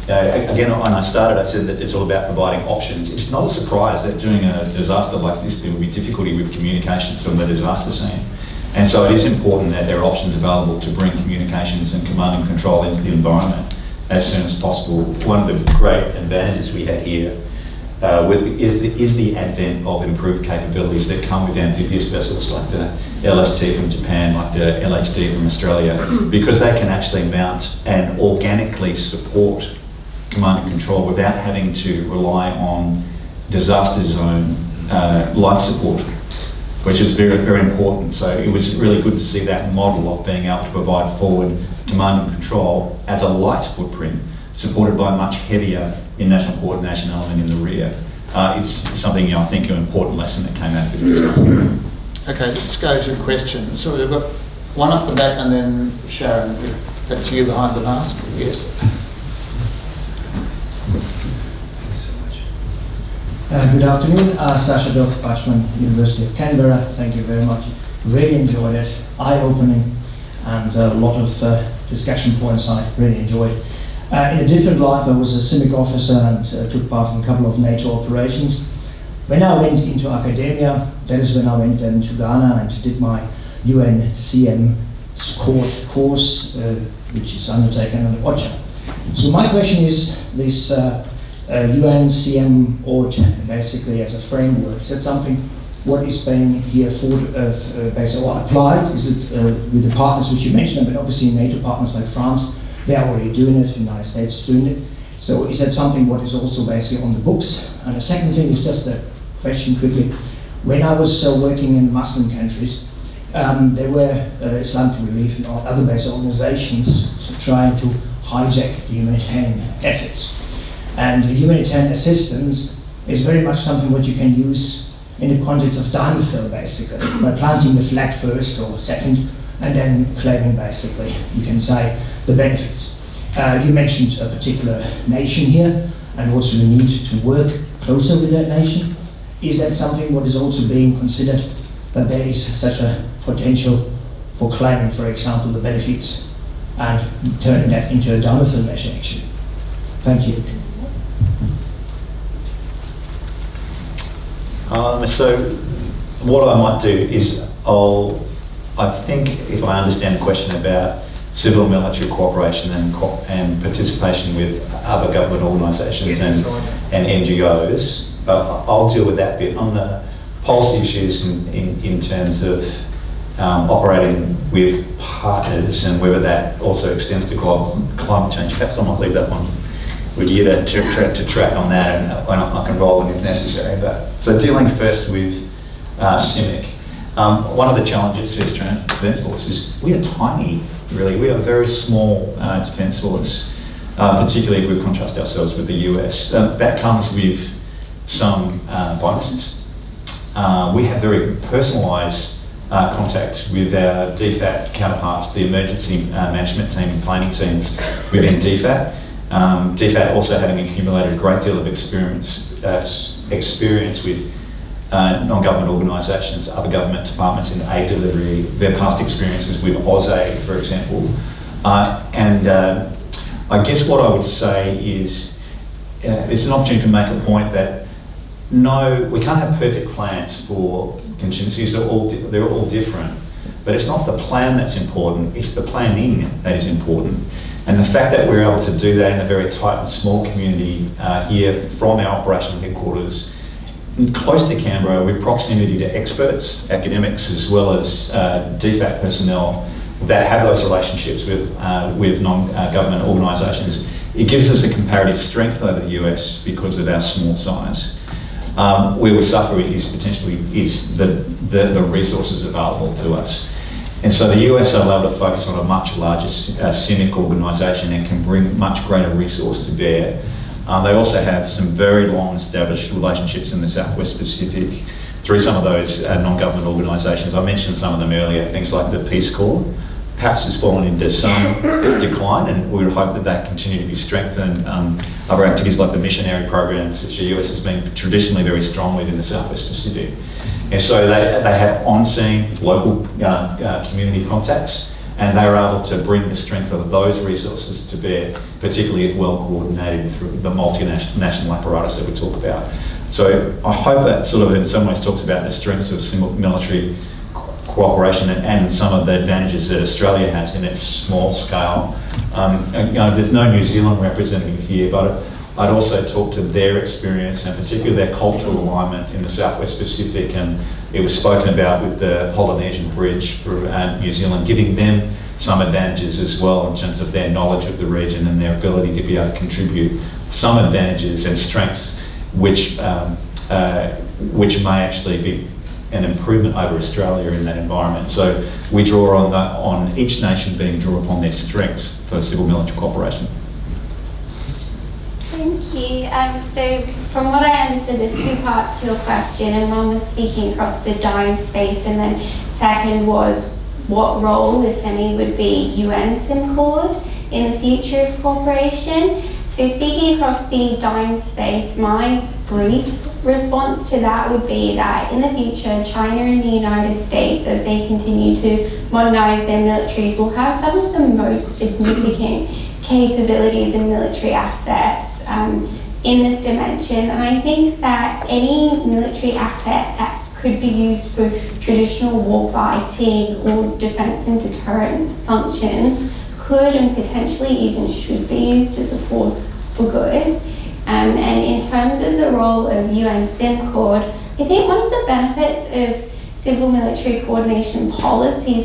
Speaker 3: Again, when I started, I said that it's all about providing options. It's not a surprise that during a disaster like this, there will be difficulty with communications from the disaster scene. And so it is important that there are options available to bring communications and command and control into the environment as soon as possible. One of the great advantages we had here is the advent of improved capabilities that come with amphibious vessels like the LST from Japan, like the LHD from Australia, because they can actually mount and organically support command and control without having to rely on disaster zone life support, which is very, very important. So it was really good to see that model of being able to provide forward command and control as a light footprint, supported by a much heavier international coordination element in the rear. It's something, I think, an important lesson that came out of this discussion.
Speaker 1: Okay, let's go to questions. So we've got one up the back, and then Sharon, if that's you behind the mask. Yes.
Speaker 5: Good afternoon, Sasha Duff-Bachman, University of Canberra. Thank you very much. Really enjoyed it, eye-opening, and a lot of discussion points I really enjoyed. In a different life, I was a CIMIC officer and took part in a couple of NATO operations. When I went into academia, that is when I went then to Ghana and did my UNCM course, which is undertaken under OCHA. So my question is, this UNCM ought basically as a framework, is that something what is being here for basically applied? Is it with the partners which you mentioned, but obviously NATO partners like France, they're already doing it, the United States is doing it. So is that something what is also basically on the books? And the second thing is just a question quickly. When I was working in Muslim countries, there were Islamic Relief and other basic organizations trying to hijack the humanitarian efforts. And humanitarian assistance is very much something what you can use in the context of downfill, basically, by planting the flag first or second, and then claiming, basically, you can say, the benefits. You mentioned a particular nation here, and also the need to work closer with that nation. Is that something what is also being considered, that there is such a potential for claiming, for example, the benefits, and turning that into a downfill measure, actually? Thank you.
Speaker 3: So what I might do is I think if I understand the question about civil military cooperation and participation with other government organisations and NGOs, I'll deal with that bit. On the policy issues in terms of operating with partners and whether that also extends to global climate change, perhaps I might leave that one with you to track on that, and I can roll in if necessary. But so dealing first with CIMIC, one of the challenges for Australian Defence Force is we are tiny, really. We are a very small Defence Force, particularly if we contrast ourselves with the US. That comes with some bonuses. We have very personalised contact with our DFAT counterparts, the emergency management team and planning teams within DFAT. DFAT also having accumulated a great deal of experience with non-government organisations, other government departments in aid delivery, their past experiences with AusAid, for example. I guess what I would say is it's an opportunity to make a point that no, we can't have perfect plans for contingencies. They're all different. But it's not the plan that's important, it's the planning that is important. And the fact that we're able to do that in a very tight and small community here from our operational headquarters, close to Canberra, with proximity to experts, academics, as well as DFAT personnel that have those relationships with non-government organisations, it gives us a comparative strength over the US because of our small size. Where we suffer is potentially the resources available to us. And so the US are allowed to focus on a much larger CIMIC organisation and can bring much greater resource to bear. They also have some very long established relationships in the Southwest Pacific through some of those non-government organisations. I mentioned some of them earlier, things like the Peace Corps. Perhaps has fallen into some decline, and we would hope that that continue to be strengthened. Other activities like the missionary programs, which the US has been traditionally very strong with in the Southwest Pacific. And so they have on-scene local community contacts, and they're able to bring the strength of those resources to bear, particularly if well coordinated through the multinational apparatus that we talk about. So I hope that sort of in some ways talks about the strengths of military cooperation and some of the advantages that Australia has in its small scale. There's no New Zealand representative here, but I'd also talk to their experience and particularly their cultural alignment in the Southwest Pacific, and it was spoken about with the Polynesian Bridge for New Zealand, giving them some advantages as well in terms of their knowledge of the region and their ability to be able to contribute some advantages and strengths which may actually be an improvement over Australia in that environment. So we draw on each nation being drawn upon their strengths for civil military cooperation.
Speaker 4: Thank you. So from what I understood, there's two parts to your question, and one was speaking across the dying space, and then second was what role, if any, would be UN SimCord in the future of cooperation. So speaking across the dying space, my brief response to that would be that in the future, China and the United States, as they continue to modernize their militaries, will have some of the most significant capabilities and military assets in this dimension. And I think that any military asset that could be used for traditional war fighting or defense and deterrence functions could and potentially even should be used as a force for good. And in terms of the role of UN SimCord, I think one of the benefits of civil military coordination policies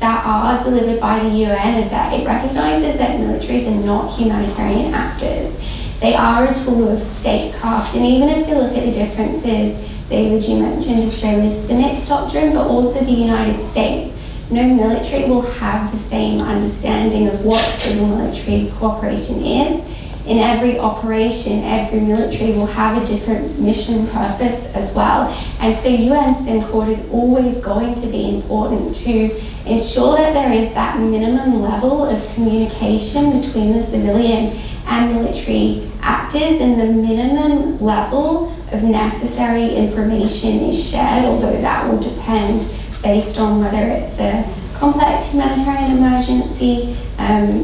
Speaker 4: that are delivered by the UN is that it recognises that militaries are not humanitarian actors. They are a tool of statecraft, and even if you look at the differences, David, you mentioned Australia's CIMIC doctrine, but also the United States. No military will have the same understanding of what civil military cooperation is. In every operation, every military will have a different mission purpose as well. And so UN SimCord is always going to be important to ensure that there is that minimum level of communication between the civilian and military actors, and the minimum level of necessary information is shared, although that will depend based on whether it's a complex humanitarian emergency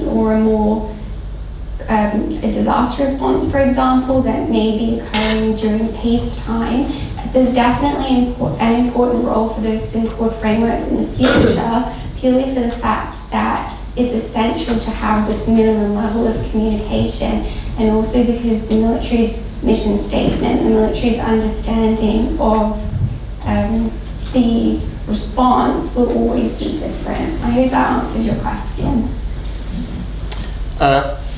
Speaker 4: or a more a disaster response, for example, that may be occurring during peacetime. There's definitely an important role for those SimCord frameworks in the future, purely for the fact that it's essential to have this minimum level of communication, and also because the military's mission statement, the military's understanding of the response will always be different. I hope that answers your question.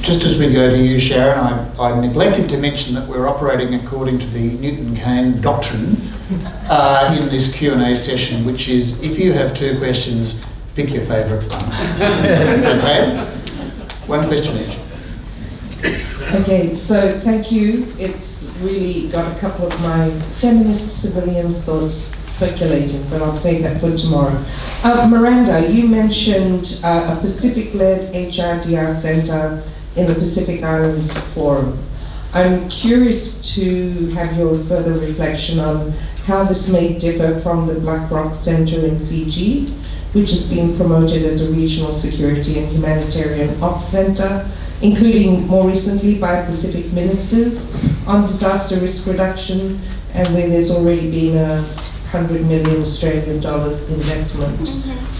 Speaker 1: Just as we go to you, Sharon, I neglected to mention that we're operating according to the Newton-Kane doctrine in this Q&A session, which is if you have two questions, pick your favourite one. Okay? One question each.
Speaker 6: Okay, so thank you. It's really got a couple of my feminist civilian thoughts percolating, but I'll save that for tomorrow. Miranda, you mentioned a Pacific-led HADR Centre in the Pacific Islands Forum. I'm curious to have your further reflection on how this may differ from the Black Rock Centre in Fiji, which is being promoted as a regional security and humanitarian ops centre, including more recently by Pacific ministers on disaster risk reduction, and where there's already been a 100 million Australian dollars investment.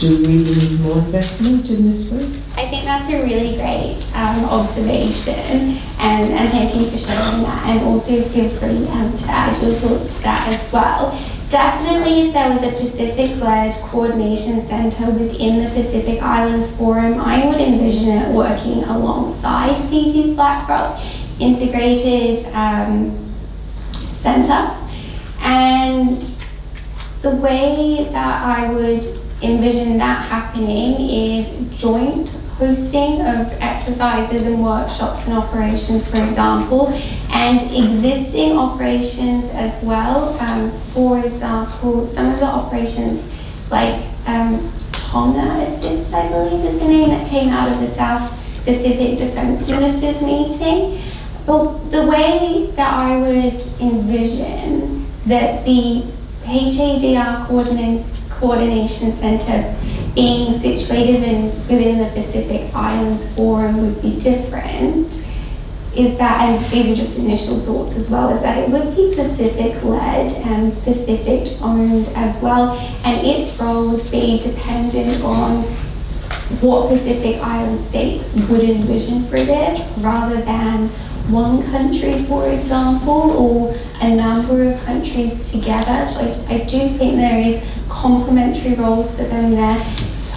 Speaker 6: Do we really need more investment in this way?
Speaker 4: I think that's a really great observation, and thank you for sharing that, and also feel free to add your thoughts to that as well. Definitely, if there was a Pacific-led coordination centre within the Pacific Islands Forum, I would envision it working alongside Fiji's BlackRock integrated centre. And the way that I would envision that happening is joint hosting of exercises and workshops and operations, for example, and existing operations as well. For example, some of the operations like Tonga Assist, I believe is the name, that came out of the South Pacific Defence Ministers meeting. But the way that I would envision that the HADR Coordination Centre being situated within the Pacific Islands Forum would be different is that, and these are just initial thoughts as well, is that it would be Pacific-led and Pacific-owned as well, and its role would be dependent on what Pacific Island states would envision for this, rather than one country, for example, or a number of countries together. So I do think there is complementary roles for them there.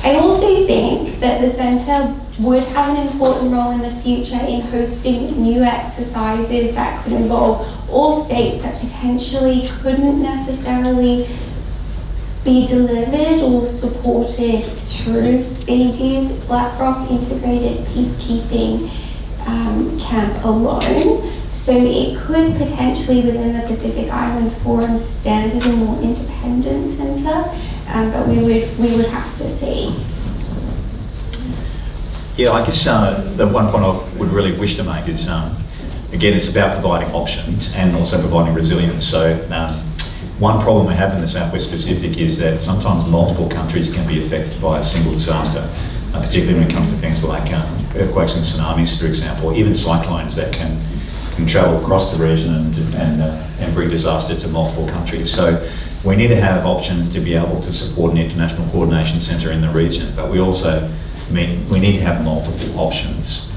Speaker 4: I also think that the Centre would have an important role in the future in hosting new exercises that could involve all states that potentially couldn't necessarily be delivered or supported through Fiji's BlackRock Integrated Peacekeeping Camp alone. So it could potentially, within the Pacific Islands Forum, stand as a more independent centre, but we would have to see.
Speaker 3: Yeah, I guess the one point I would really wish to make is, again, it's about providing options and also providing resilience. So one problem we have in the Southwest Pacific is that sometimes multiple countries can be affected by a single disaster, particularly when it comes to things like earthquakes and tsunamis, for example, or even cyclones that can travel across the region and bring disaster to multiple countries. So we need to have options to be able to support an international coordination centre in the region, but we also we need to have multiple options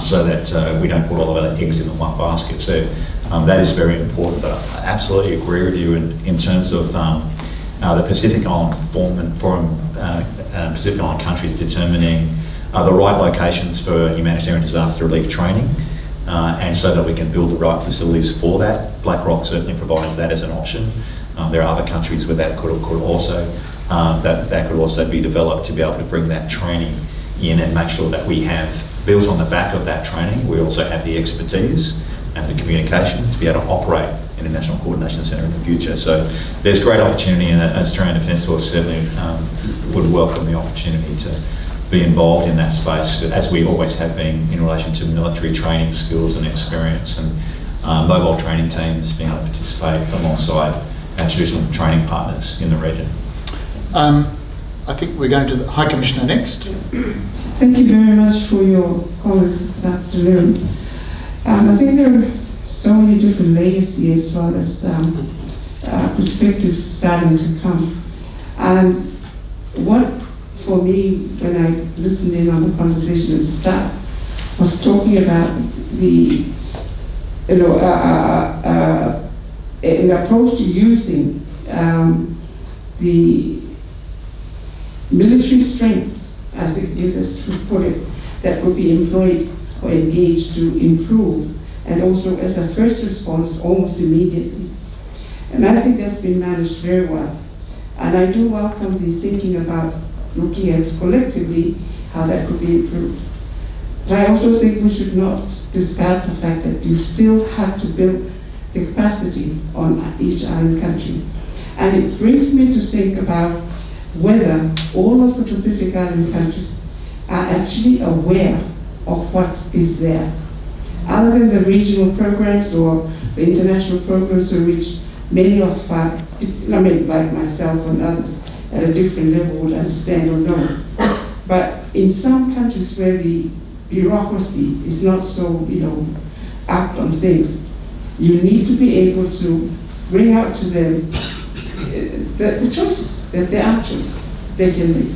Speaker 3: so that we don't put all of our eggs in the one basket. So that is very important, but I absolutely agree with you in terms of the Pacific Island Forum, Pacific Island countries determining the right locations for humanitarian disaster relief training, and so that we can build the right facilities for that. BlackRock certainly provides that as an option. There are other countries where that could also that could also be developed to be able to bring that training in and make sure that we have, built on the back of that training, we also have the expertise and the communications to be able to operate in a national coordination centre in the future. So there's great opportunity, and the Australian Defence Force certainly would welcome the opportunity to be involved in that space, as we always have been in relation to military training skills and experience, and mobile training teams being able to participate alongside our traditional training partners in the region.
Speaker 1: I think we're going to the High Commissioner next.
Speaker 7: Thank you very much for your comments this afternoon. I think there are so many different layers here, as well as perspectives starting to come. And what, for me, when I listened in on the conversation at the start, was talking about the, an approach to using the military strengths, as it is as to put it, that could be employed or engaged to improve, and also as a first response almost immediately. And I think that's been managed very well. And I do welcome the thinking about looking at collectively how that could be improved. But I also think we should not discard the fact that you still have to build the capacity on each island country. And it brings me to think about whether all of the Pacific Island countries are actually aware of what is there. Other than the regional programs or the international programs to which many of like myself and others at a different level would understand or know. But in some countries where the bureaucracy is not so, apt on things, you need to be able to bring out to them the choices, that there are choices they can make.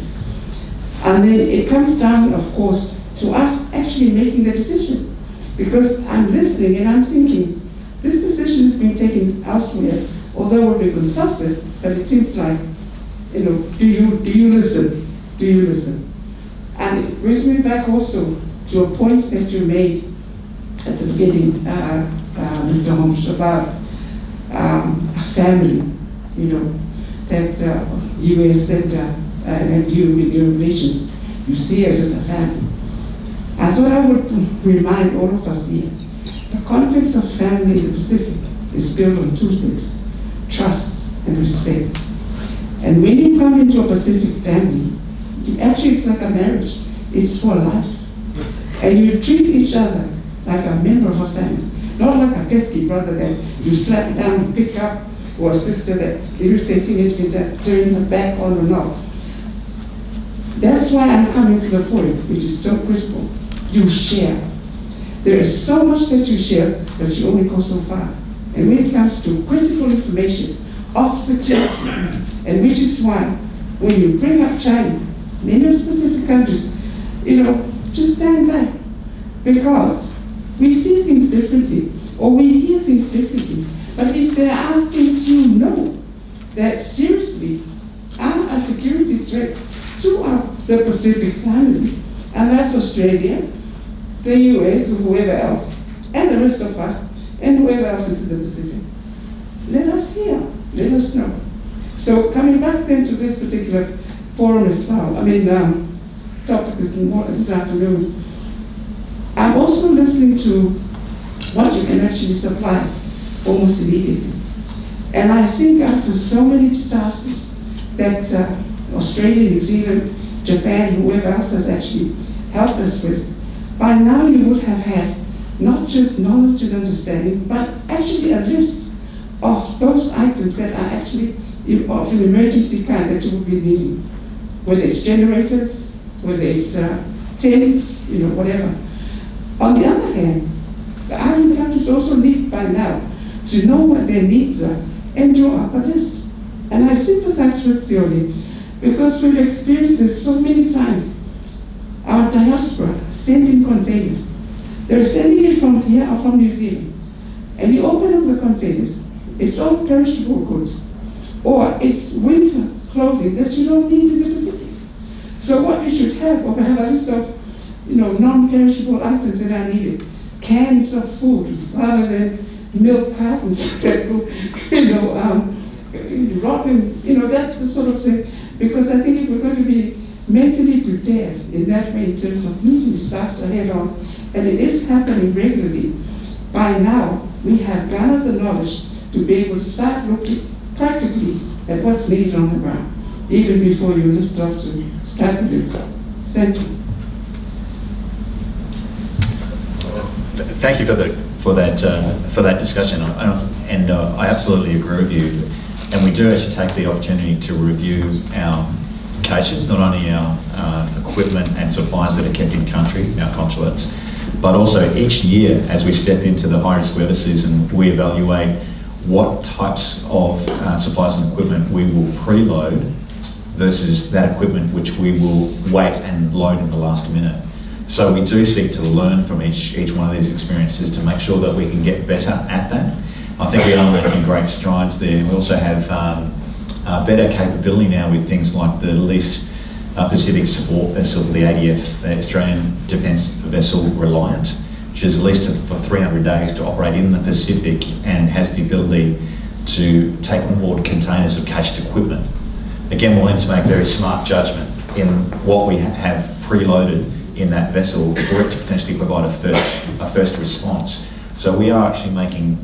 Speaker 7: And then it comes down, of course, to us actually making the decision. Because I'm listening and I'm thinking, this decision is being taken elsewhere, although we've been consulted, but it seems like, do you listen? Do you listen? And it brings me back also to a point that you made at the beginning, Mr. Holmes, about a family, that US and you with your relations, you see us as a family. That's what I would remind all of us here. The context of family in the Pacific is built on two things: trust and respect. And when you come into a Pacific family, actually it's like a marriage. It's for life. And you treat each other like a member of a family, not like a pesky brother that you slap down and pick up, or a sister that's irritating and you can turn her back on or not. That's why I'm coming to the point, which is so critical. You share. There is so much that you share, but you only go so far. And when it comes to critical information of security, and which is why when you bring up China, many of the Pacific countries, just stand back, because we see things differently, or we hear things differently. But if there are things that seriously are a security threat to the Pacific family, and that's Australia, the US, or whoever else, and the rest of us, and whoever else is in the Pacific, let us hear, let us know. So coming back then to this particular forum as well, topic this afternoon, I'm also listening to what you can actually supply almost immediately. And I think after so many disasters that Australia, New Zealand, Japan, whoever else has actually helped us with, by now you would have had not just knowledge and understanding, but actually a list of those items that are actually of an emergency kind that you would be needing, whether it's generators, whether it's tents, whatever. On the other hand, the island countries also need by now to know what their needs are and draw up a list. And I sympathize with Sioli because we've experienced this so many times. Our diaspora sending containers. They're sending it from here or from New Zealand. And you open up the containers, it's all perishable goods. Or it's winter clothing that you don't need in the Pacific. So what we should have, or have a list of non-perishable items that are needed. Cans of food rather than milk cartons that go, rotten. That's the sort of thing. Because I think if we're going to be mentally prepared in that way in terms of meeting disaster head on, and it is happening regularly, by now we have gathered the knowledge to be able to start looking practically at what's needed on the ground, even before you lift off to start the lift off. Thank you.
Speaker 3: Thank you for that discussion, and I absolutely agree with you. And we do actually take the opportunity to review our caches, not only our equipment and supplies that are kept in country, our consulates, but also each year as we step into the high-risk weather season, we evaluate what types of supplies and equipment we will preload versus that equipment which we will wait and load in the last minute. So we do seek to learn from each one of these experiences to make sure that we can get better at that. I think we are making great strides there. We also have better capability now with things like the least Pacific support vessel, the ADF, the Australian Defence Vessel Reliant, which is leased for 300 days to operate in the Pacific and has the ability to take on board containers of cached equipment. Again, we'll need to make very smart judgment in what we have preloaded in that vessel for it to potentially provide a first response. So we are actually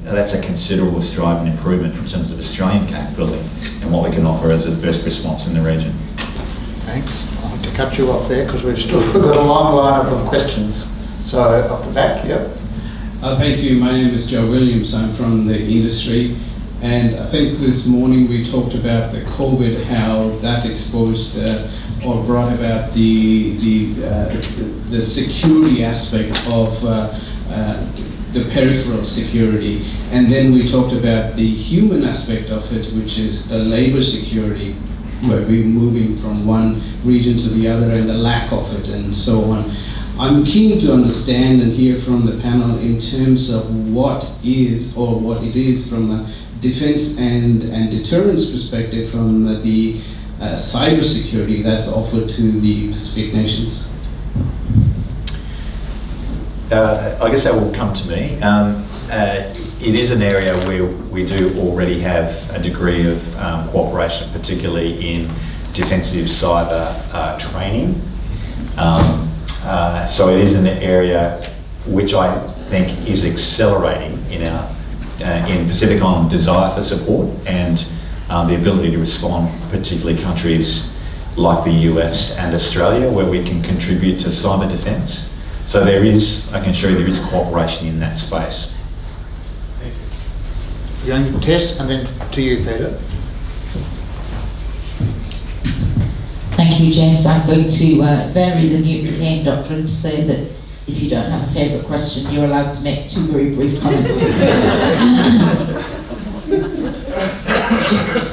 Speaker 3: that's a considerable stride and improvement in terms of Australian capability and what we can offer as a first response in the region.
Speaker 1: Thanks. I'll have to cut you off there because we've got a long line of questions. So up the back, yep.
Speaker 8: Thank you. My name is Joe Williams. I'm from the industry. And I think this morning we talked about the COVID, how that exposed or brought about the security aspect of the peripheral security. And then we talked about the human aspect of it, which is the labor security, where we're moving from one region to the other and the lack of it and so on. I'm keen to understand and hear from the panel in terms of what it is from a defense and deterrence perspective from the cyber security that's offered to the Pacific nations.
Speaker 3: I guess that will come to me. It is an area where we do already have a degree of cooperation, particularly in defensive cyber training. So it is an area which I think is accelerating in Pacific Island desire for support and the ability to respond, particularly countries like the US and Australia, where we can contribute to cyber defence. So there is, I can assure you, there is cooperation in that space.
Speaker 1: Thank you. You're going to Tess and then to you, Peter.
Speaker 9: Thank you, James. I'm going to vary the Newton Kane doctrine to say that if you don't have a favourite question, you're allowed to make 2 very brief comments.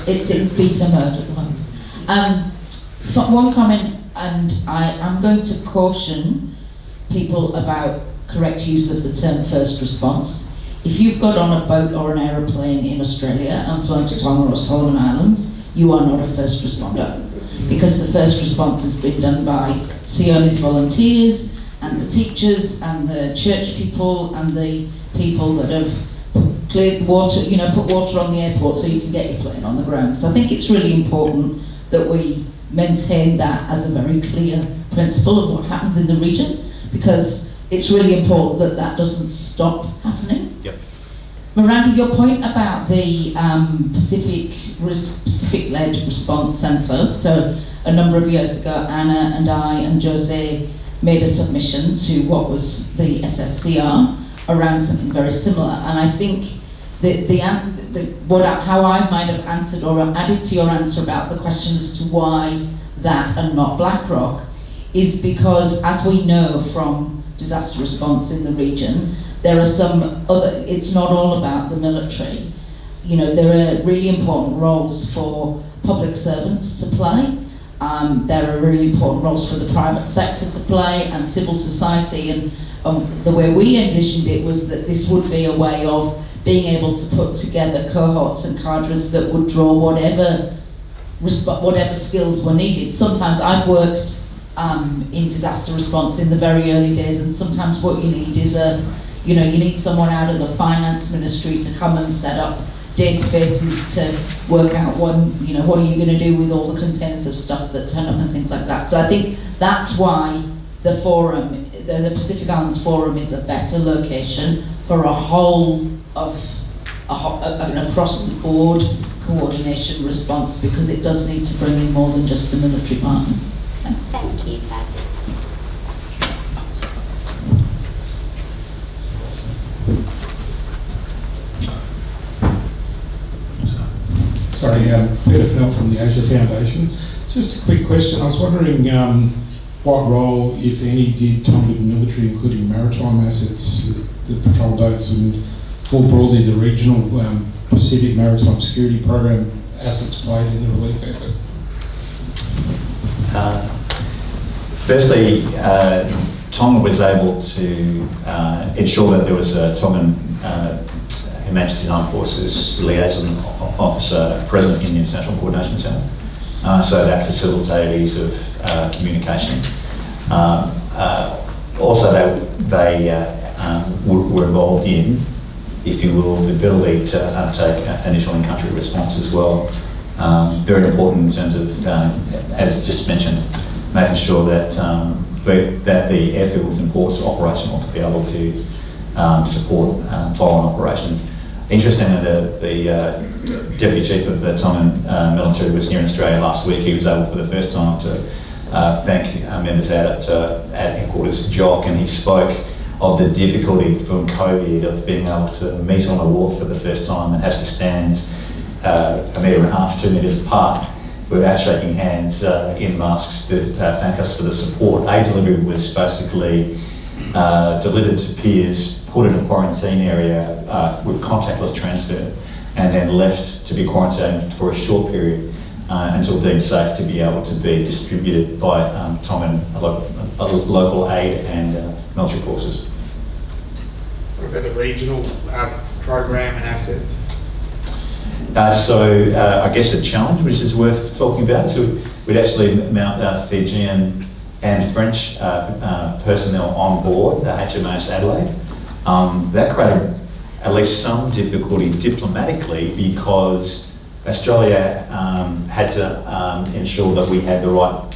Speaker 9: it's in beta mode at the moment. One comment, and I'm going to caution people about correct use of the term first response. If you've got on a boat or an aeroplane in Australia and flown to Tonga or Solomon Islands, you are not a first responder, because the first response has been done by Sione's volunteers and the teachers and the church people and the people that have cleared the water, put water on the airport so you can get your plane on the ground. So I think it's really important that we maintain that as a very clear principle of what happens in the region, because it's really important that that doesn't stop happening.
Speaker 3: Yep.
Speaker 9: Miranda, your point about the Pacific-led response centres. So a number of years ago, Anna and I and Jose made a submission to what was the SSCR around something very similar. And I think how I might have answered or added to your answer about the question as to why that and not BlackRock is because, as we know from disaster response in the region, there are some other, it's not all about the military. There are really important roles for public servants to play. There are really important roles for the private sector to play and civil society. And the way we envisioned it was that this would be a way of being able to put together cohorts and cadres that would draw whatever skills were needed. Sometimes I've worked in disaster response in the very early days, and sometimes what you need is you need someone out of the finance ministry to come and set up databases to work out what are you going to do with all the containers of stuff that turn up and things like that. So I think that's why the forum, the Pacific Islands Forum, is a better location for a whole of an across the board coordination response, because it does need to bring in more than just the military partners. Thanks.
Speaker 4: Thank you, Ted.
Speaker 10: Sorry, Peter Fell from the Asia Foundation. Just a quick question. I was wondering what role, if any, did Tongan military, including maritime assets, the patrol boats, and more broadly the regional Pacific Maritime Security Program assets played in the relief effort?
Speaker 3: Firstly, Tonga was able to ensure that there was a Tongan Her Majesty's Armed Forces liaison officer present in the International Coordination Centre, so that facilitated ease of communication. Also, they were involved in, if you will, the ability to undertake initial in-country response as well. Very important in terms of, as just mentioned, making sure that that the airfields and ports are operational to be able to support follow-on operations. Interestingly, the Deputy Chief of the Tongan military was here in Australia last week. He was able for the first time to thank members out at headquarters JOC, and he spoke of the difficulty from COVID of being able to meet on a wharf for the first time and have to stand 1.5 meters, 2 meters apart without shaking hands in masks to thank us for the support. Aid delivery was basically delivered to peers, put in a quarantine area with contactless transfer, and then left to be quarantined for a short period until deemed safe to be able to be distributed by Tongan local aid and military forces.
Speaker 11: What about the regional program and assets?
Speaker 3: I guess a challenge which is worth talking about. So we'd actually mount Fijian and French personnel on board the HMAS Adelaide. That created at least some difficulty diplomatically, because Australia had to ensure that we had the right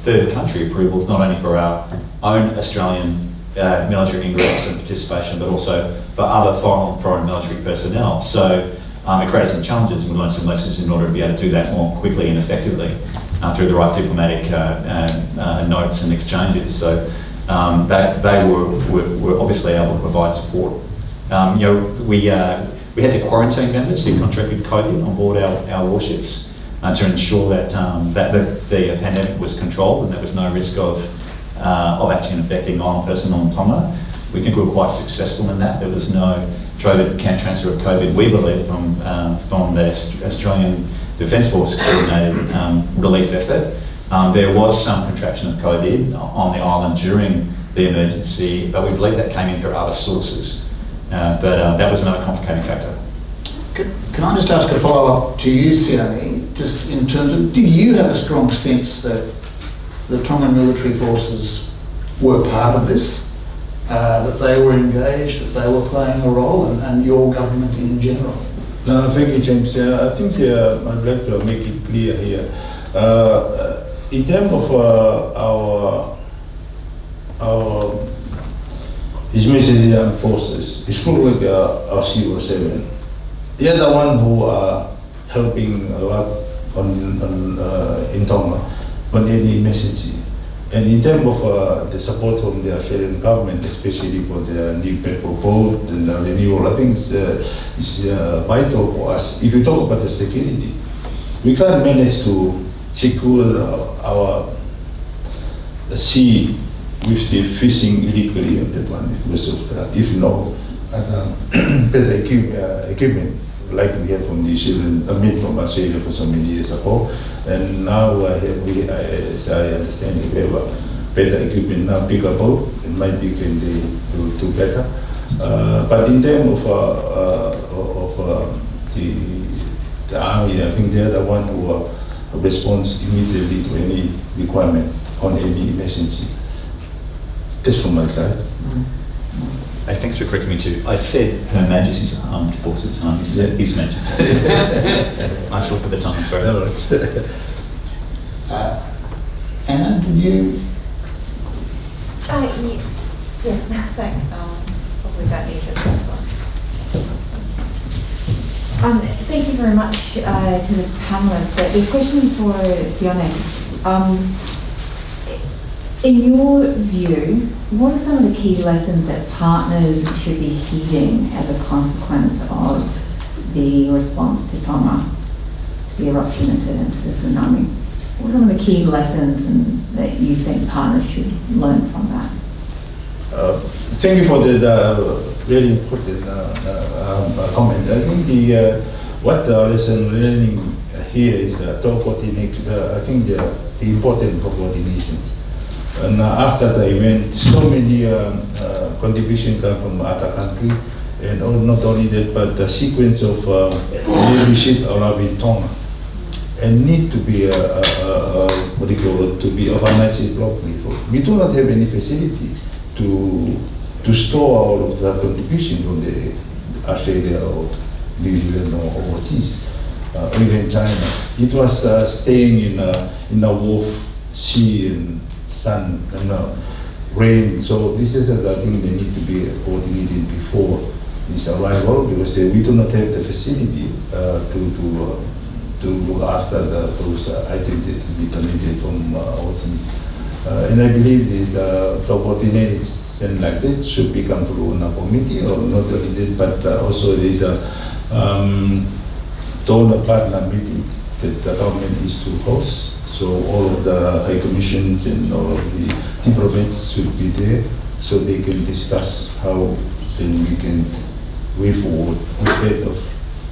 Speaker 3: third country approvals, not only for our own Australian military ingress and participation, but also for other foreign military personnel. So it created some challenges, and we learned some lessons in order to be able to do that more quickly and effectively through the right diplomatic notes and exchanges. So they were obviously able to provide support. We had to quarantine members who contracted COVID on board our warships to ensure that the pandemic was controlled and there was no risk of of antigen affecting island personnel in Tonga. We think we were quite successful in that. There was no transfer of COVID, we believe, from the Australian Defence Force coordinated relief effort. There was some contraction of COVID on the island during the emergency, but we believe that came in through other sources. But that was another complicating factor.
Speaker 1: Can I just ask a follow-up to you, Sione, just in terms of, did you have a strong sense that the Tongan military forces were part of this, that they were engaged, that they were playing a role, and your government in general?
Speaker 2: Thank you, James. I think I'd like to make it clear here. In terms of our His Armed Forces, it's not like our CO7. They are the one who are helping a lot in Tonga on any emergency. And in terms of the support from the Australian government, especially for the new petrol boat and the renewal, I think it's vital for us. If you talk about the security, we can't manage to secure our sea with the fishing illegally on that one because of the, if no, better equipment like we have from New Zealand, from Australia for so many years ago. And now as I understand, we have a better equipment now, bigger boat, it might be can they do better. But in terms of the army, I think they're the one who responds immediately to any requirement on any emergency. That's from my side.
Speaker 3: Hey, thanks for correcting me too. I said Her Majesty's Armed Forces, you said His Majesty's. I slip of the tongue through.
Speaker 1: Anna, did you?
Speaker 12: Yes, thanks. Hopefully that answers that one. Thank you very much to the panelists. This question for Sione. In your view, what are some of the key lessons that partners should be heeding as a consequence of the response to Tonga, to the eruption and to the tsunami? What are some of the key lessons that you think partners should learn from that?
Speaker 2: Thank you for the very important comment. I think what the lesson learning here is to coordinate. I think the important coordinations. And after the event, so many contributions come from other countries, and not only that, but the sequence of leadership around in Tonga, and need to be to be organized properly. We do not have any facility to store all of the contribution from the Australia or New Zealand or overseas, even China. It was staying in a wolf sea and sun and rain. So this is the thing they need to be coordinated before his arrival, because we do not have the facility to look after those items that be donated from overseas. And I believe that the coordination like that should become through a committee, or not only that, but also there is a donor partner meeting that the government is to host. So all of the high commissions and all of the diplomats should be there, so they can discuss how then we can way forward, instead of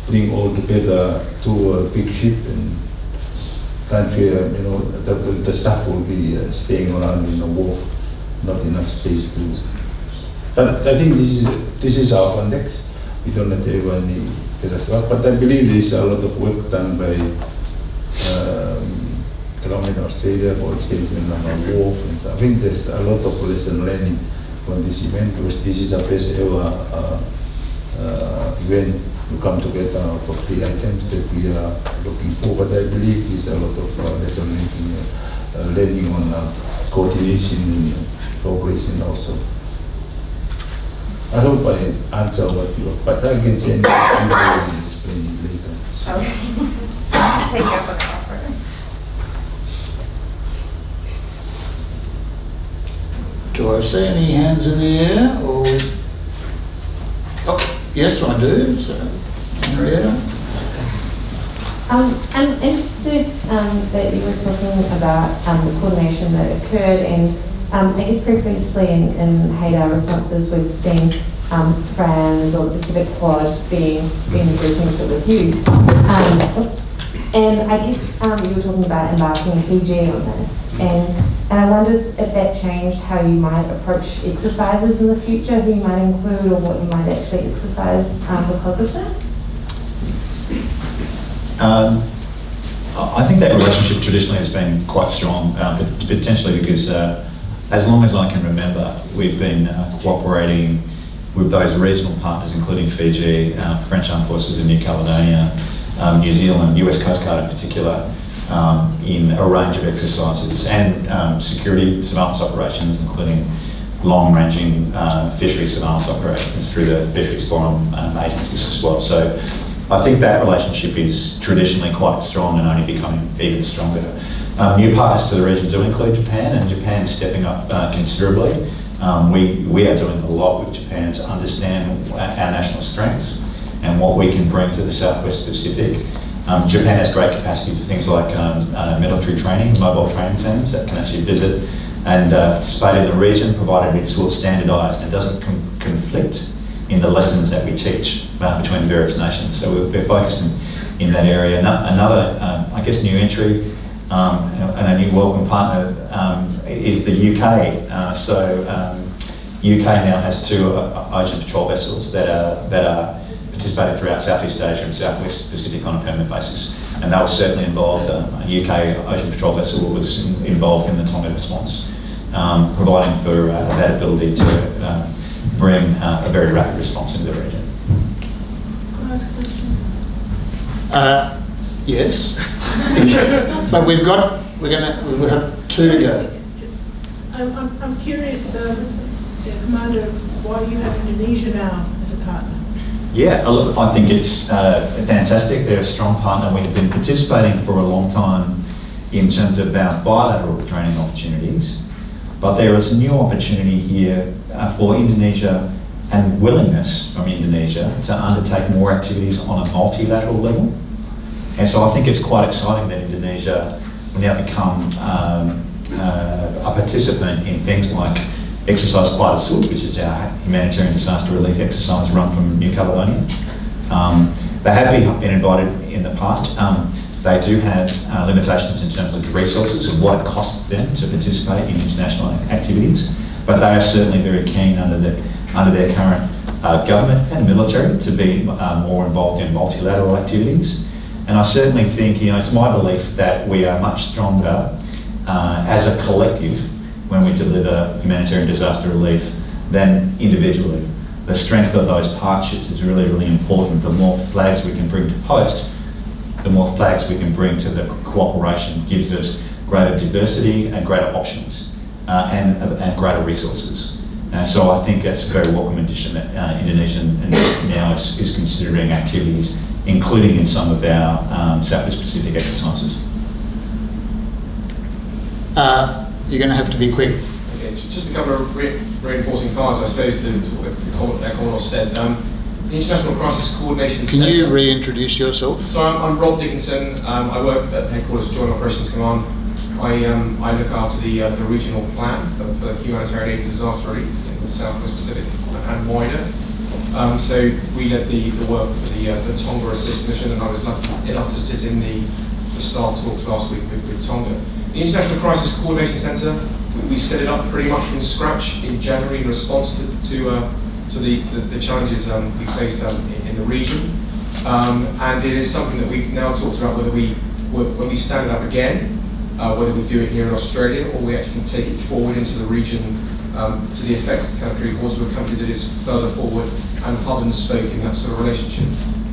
Speaker 2: putting all together to a big ship and country. The staff will be staying around in a wharf, not enough space to. But I think this is our context. We don't have any better stuff, but I believe there is a lot of work done by government of Australia for extension of our wharf. And so I think there's a lot of lesson learning from this event, because this is a best ever event to come together for free items that we are looking for. But I believe there's a lot of lesson learning on coordination and cooperation also. I hope I answer what you, but I can change and explain it later.
Speaker 12: Okay. Take care for the offer.
Speaker 1: Do I see any hands in the air? Or yes, I do. So, Henrietta.
Speaker 13: I'm interested that you were talking about the coordination that occurred, and
Speaker 12: I guess previously in HADR responses we've seen FRANS or the Pacific Quad being the groupings that we've used. And I guess you were talking about embarking Fiji on this, and I wondered if that changed how you might approach exercises in the future, who you might include or what you might actually exercise because of that?
Speaker 3: I think that relationship traditionally has been quite strong, but potentially because as long as I can remember, we've been cooperating with those regional partners, including Fiji, French Armed Forces in New Caledonia, New Zealand, US Coast Guard in particular, in a range of exercises and security surveillance operations, including long-ranging fisheries surveillance operations through the Fisheries Forum agencies as well. So I think that relationship is traditionally quite strong and only becoming even stronger. New partners to the region do include Japan, and Japan is stepping up considerably. We are doing a lot with Japan to understand our national strengths and what we can bring to the Southwest Pacific. Japan has great capacity for things like military training, mobile training teams that can actually visit and participate in the region, provided it's well standardised and doesn't conflict in the lessons that we teach between various nations. So we're focused in that area. Another, I guess, new entry and a new welcome partner is the UK. UK now has 2 ocean patrol vessels that are participating throughout Southeast Asia and Southwest Pacific on a permanent basis, and that was certainly involved. A UK ocean patrol vessel was involved in the Tonga response, providing for that ability to bring a very rapid response into the region.
Speaker 13: Can I ask a question?
Speaker 1: Yes, but we'll have 2 to go.
Speaker 13: I'm curious, Commander, why you have Indonesia now as a partner?
Speaker 3: Yeah, look, I think it's fantastic. They're a strong partner. We've been participating for a long time in terms of our bilateral training opportunities, but there is a new opportunity here for Indonesia and willingness from Indonesia to undertake more activities on a multilateral level. And so I think it's quite exciting that Indonesia will now become a participant in things like Exercise Quiet Sud, which is our humanitarian disaster relief exercise run from New Caledonia. They have been invited in the past. They do have limitations in terms of the resources and what it costs them to participate in international activities, but they are certainly very keen under their current government and military to be more involved in multilateral activities. And I certainly think, it's my belief that we are much stronger as a collective when we deliver humanitarian disaster relief than individually. The strength of those partnerships is really, really important. The more flags we can bring to post, the more flags we can bring to the cooperation gives us greater diversity and greater options and greater resources. So I think it's a very welcome addition that Indonesia now is considering activities, including in some of our Southwest Pacific exercises.
Speaker 1: You're going to have to be quick.
Speaker 14: Okay, just a couple of reinforcing parts, I suppose, to what Commodore said. The International Crisis Coordination Centre.
Speaker 1: Can you reintroduce yourself?
Speaker 14: So I'm Rob Dickinson. I work at Headquarters Joint Operations Command. I look after the regional plan for humanitarian aid and disaster relief in the Southwest Pacific and wider. So we led the work for the Tonga Assist mission, and I was lucky enough to sit in the staff talks last week with Tonga. The International Crisis Coordination Centre, we set it up pretty much from scratch in January in response to the challenges we faced in the region. And it is something that we've now talked about when we stand it up again, whether we do it here in Australia or we actually take it forward into the region to the affected country or to a country that is further forward and hub and spoke in that sort of relationship.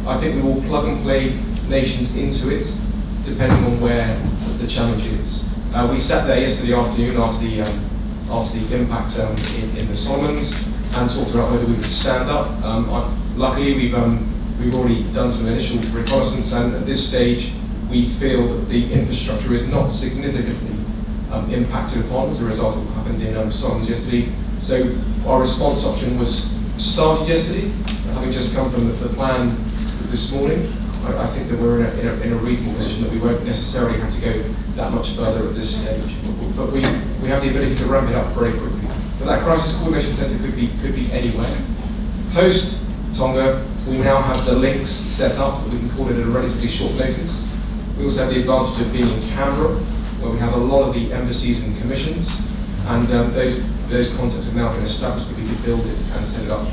Speaker 14: I think we will plug and play nations into it depending on where the challenge is. We sat there yesterday afternoon after the impacts in the Solomons and talked about whether we could stand up. Luckily, we've already done some initial reconnaissance, and at this stage, we feel that the infrastructure is not significantly impacted upon as a result of what happened in Solomons yesterday. So our response option was started yesterday, having just come from the plan this morning. I think that we're in a reasonable position that we won't necessarily have to go that much further at this stage. But we have the ability to ramp it up very quickly. But that crisis coordination centre could be anywhere. Post Tonga, we now have the links set up. We can call it at a relatively short notice. We also have the advantage of being in Canberra, where we have a lot of the embassies and commissions, and those contacts have now been established that we could build it and set it up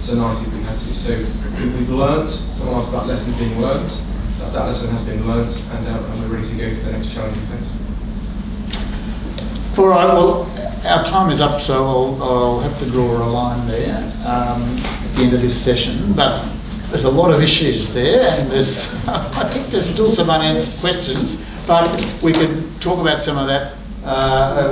Speaker 14: tonight if we had to. So we've learnt. Someone asked about lessons being learnt. That lesson has been learnt, and we're ready to go for the next challenging phase.
Speaker 1: All right, well, our time is up, so I'll have to draw a line there at the end of this session. But there's a lot of issues there, and I think there's still some unanswered questions. But we could talk about some of that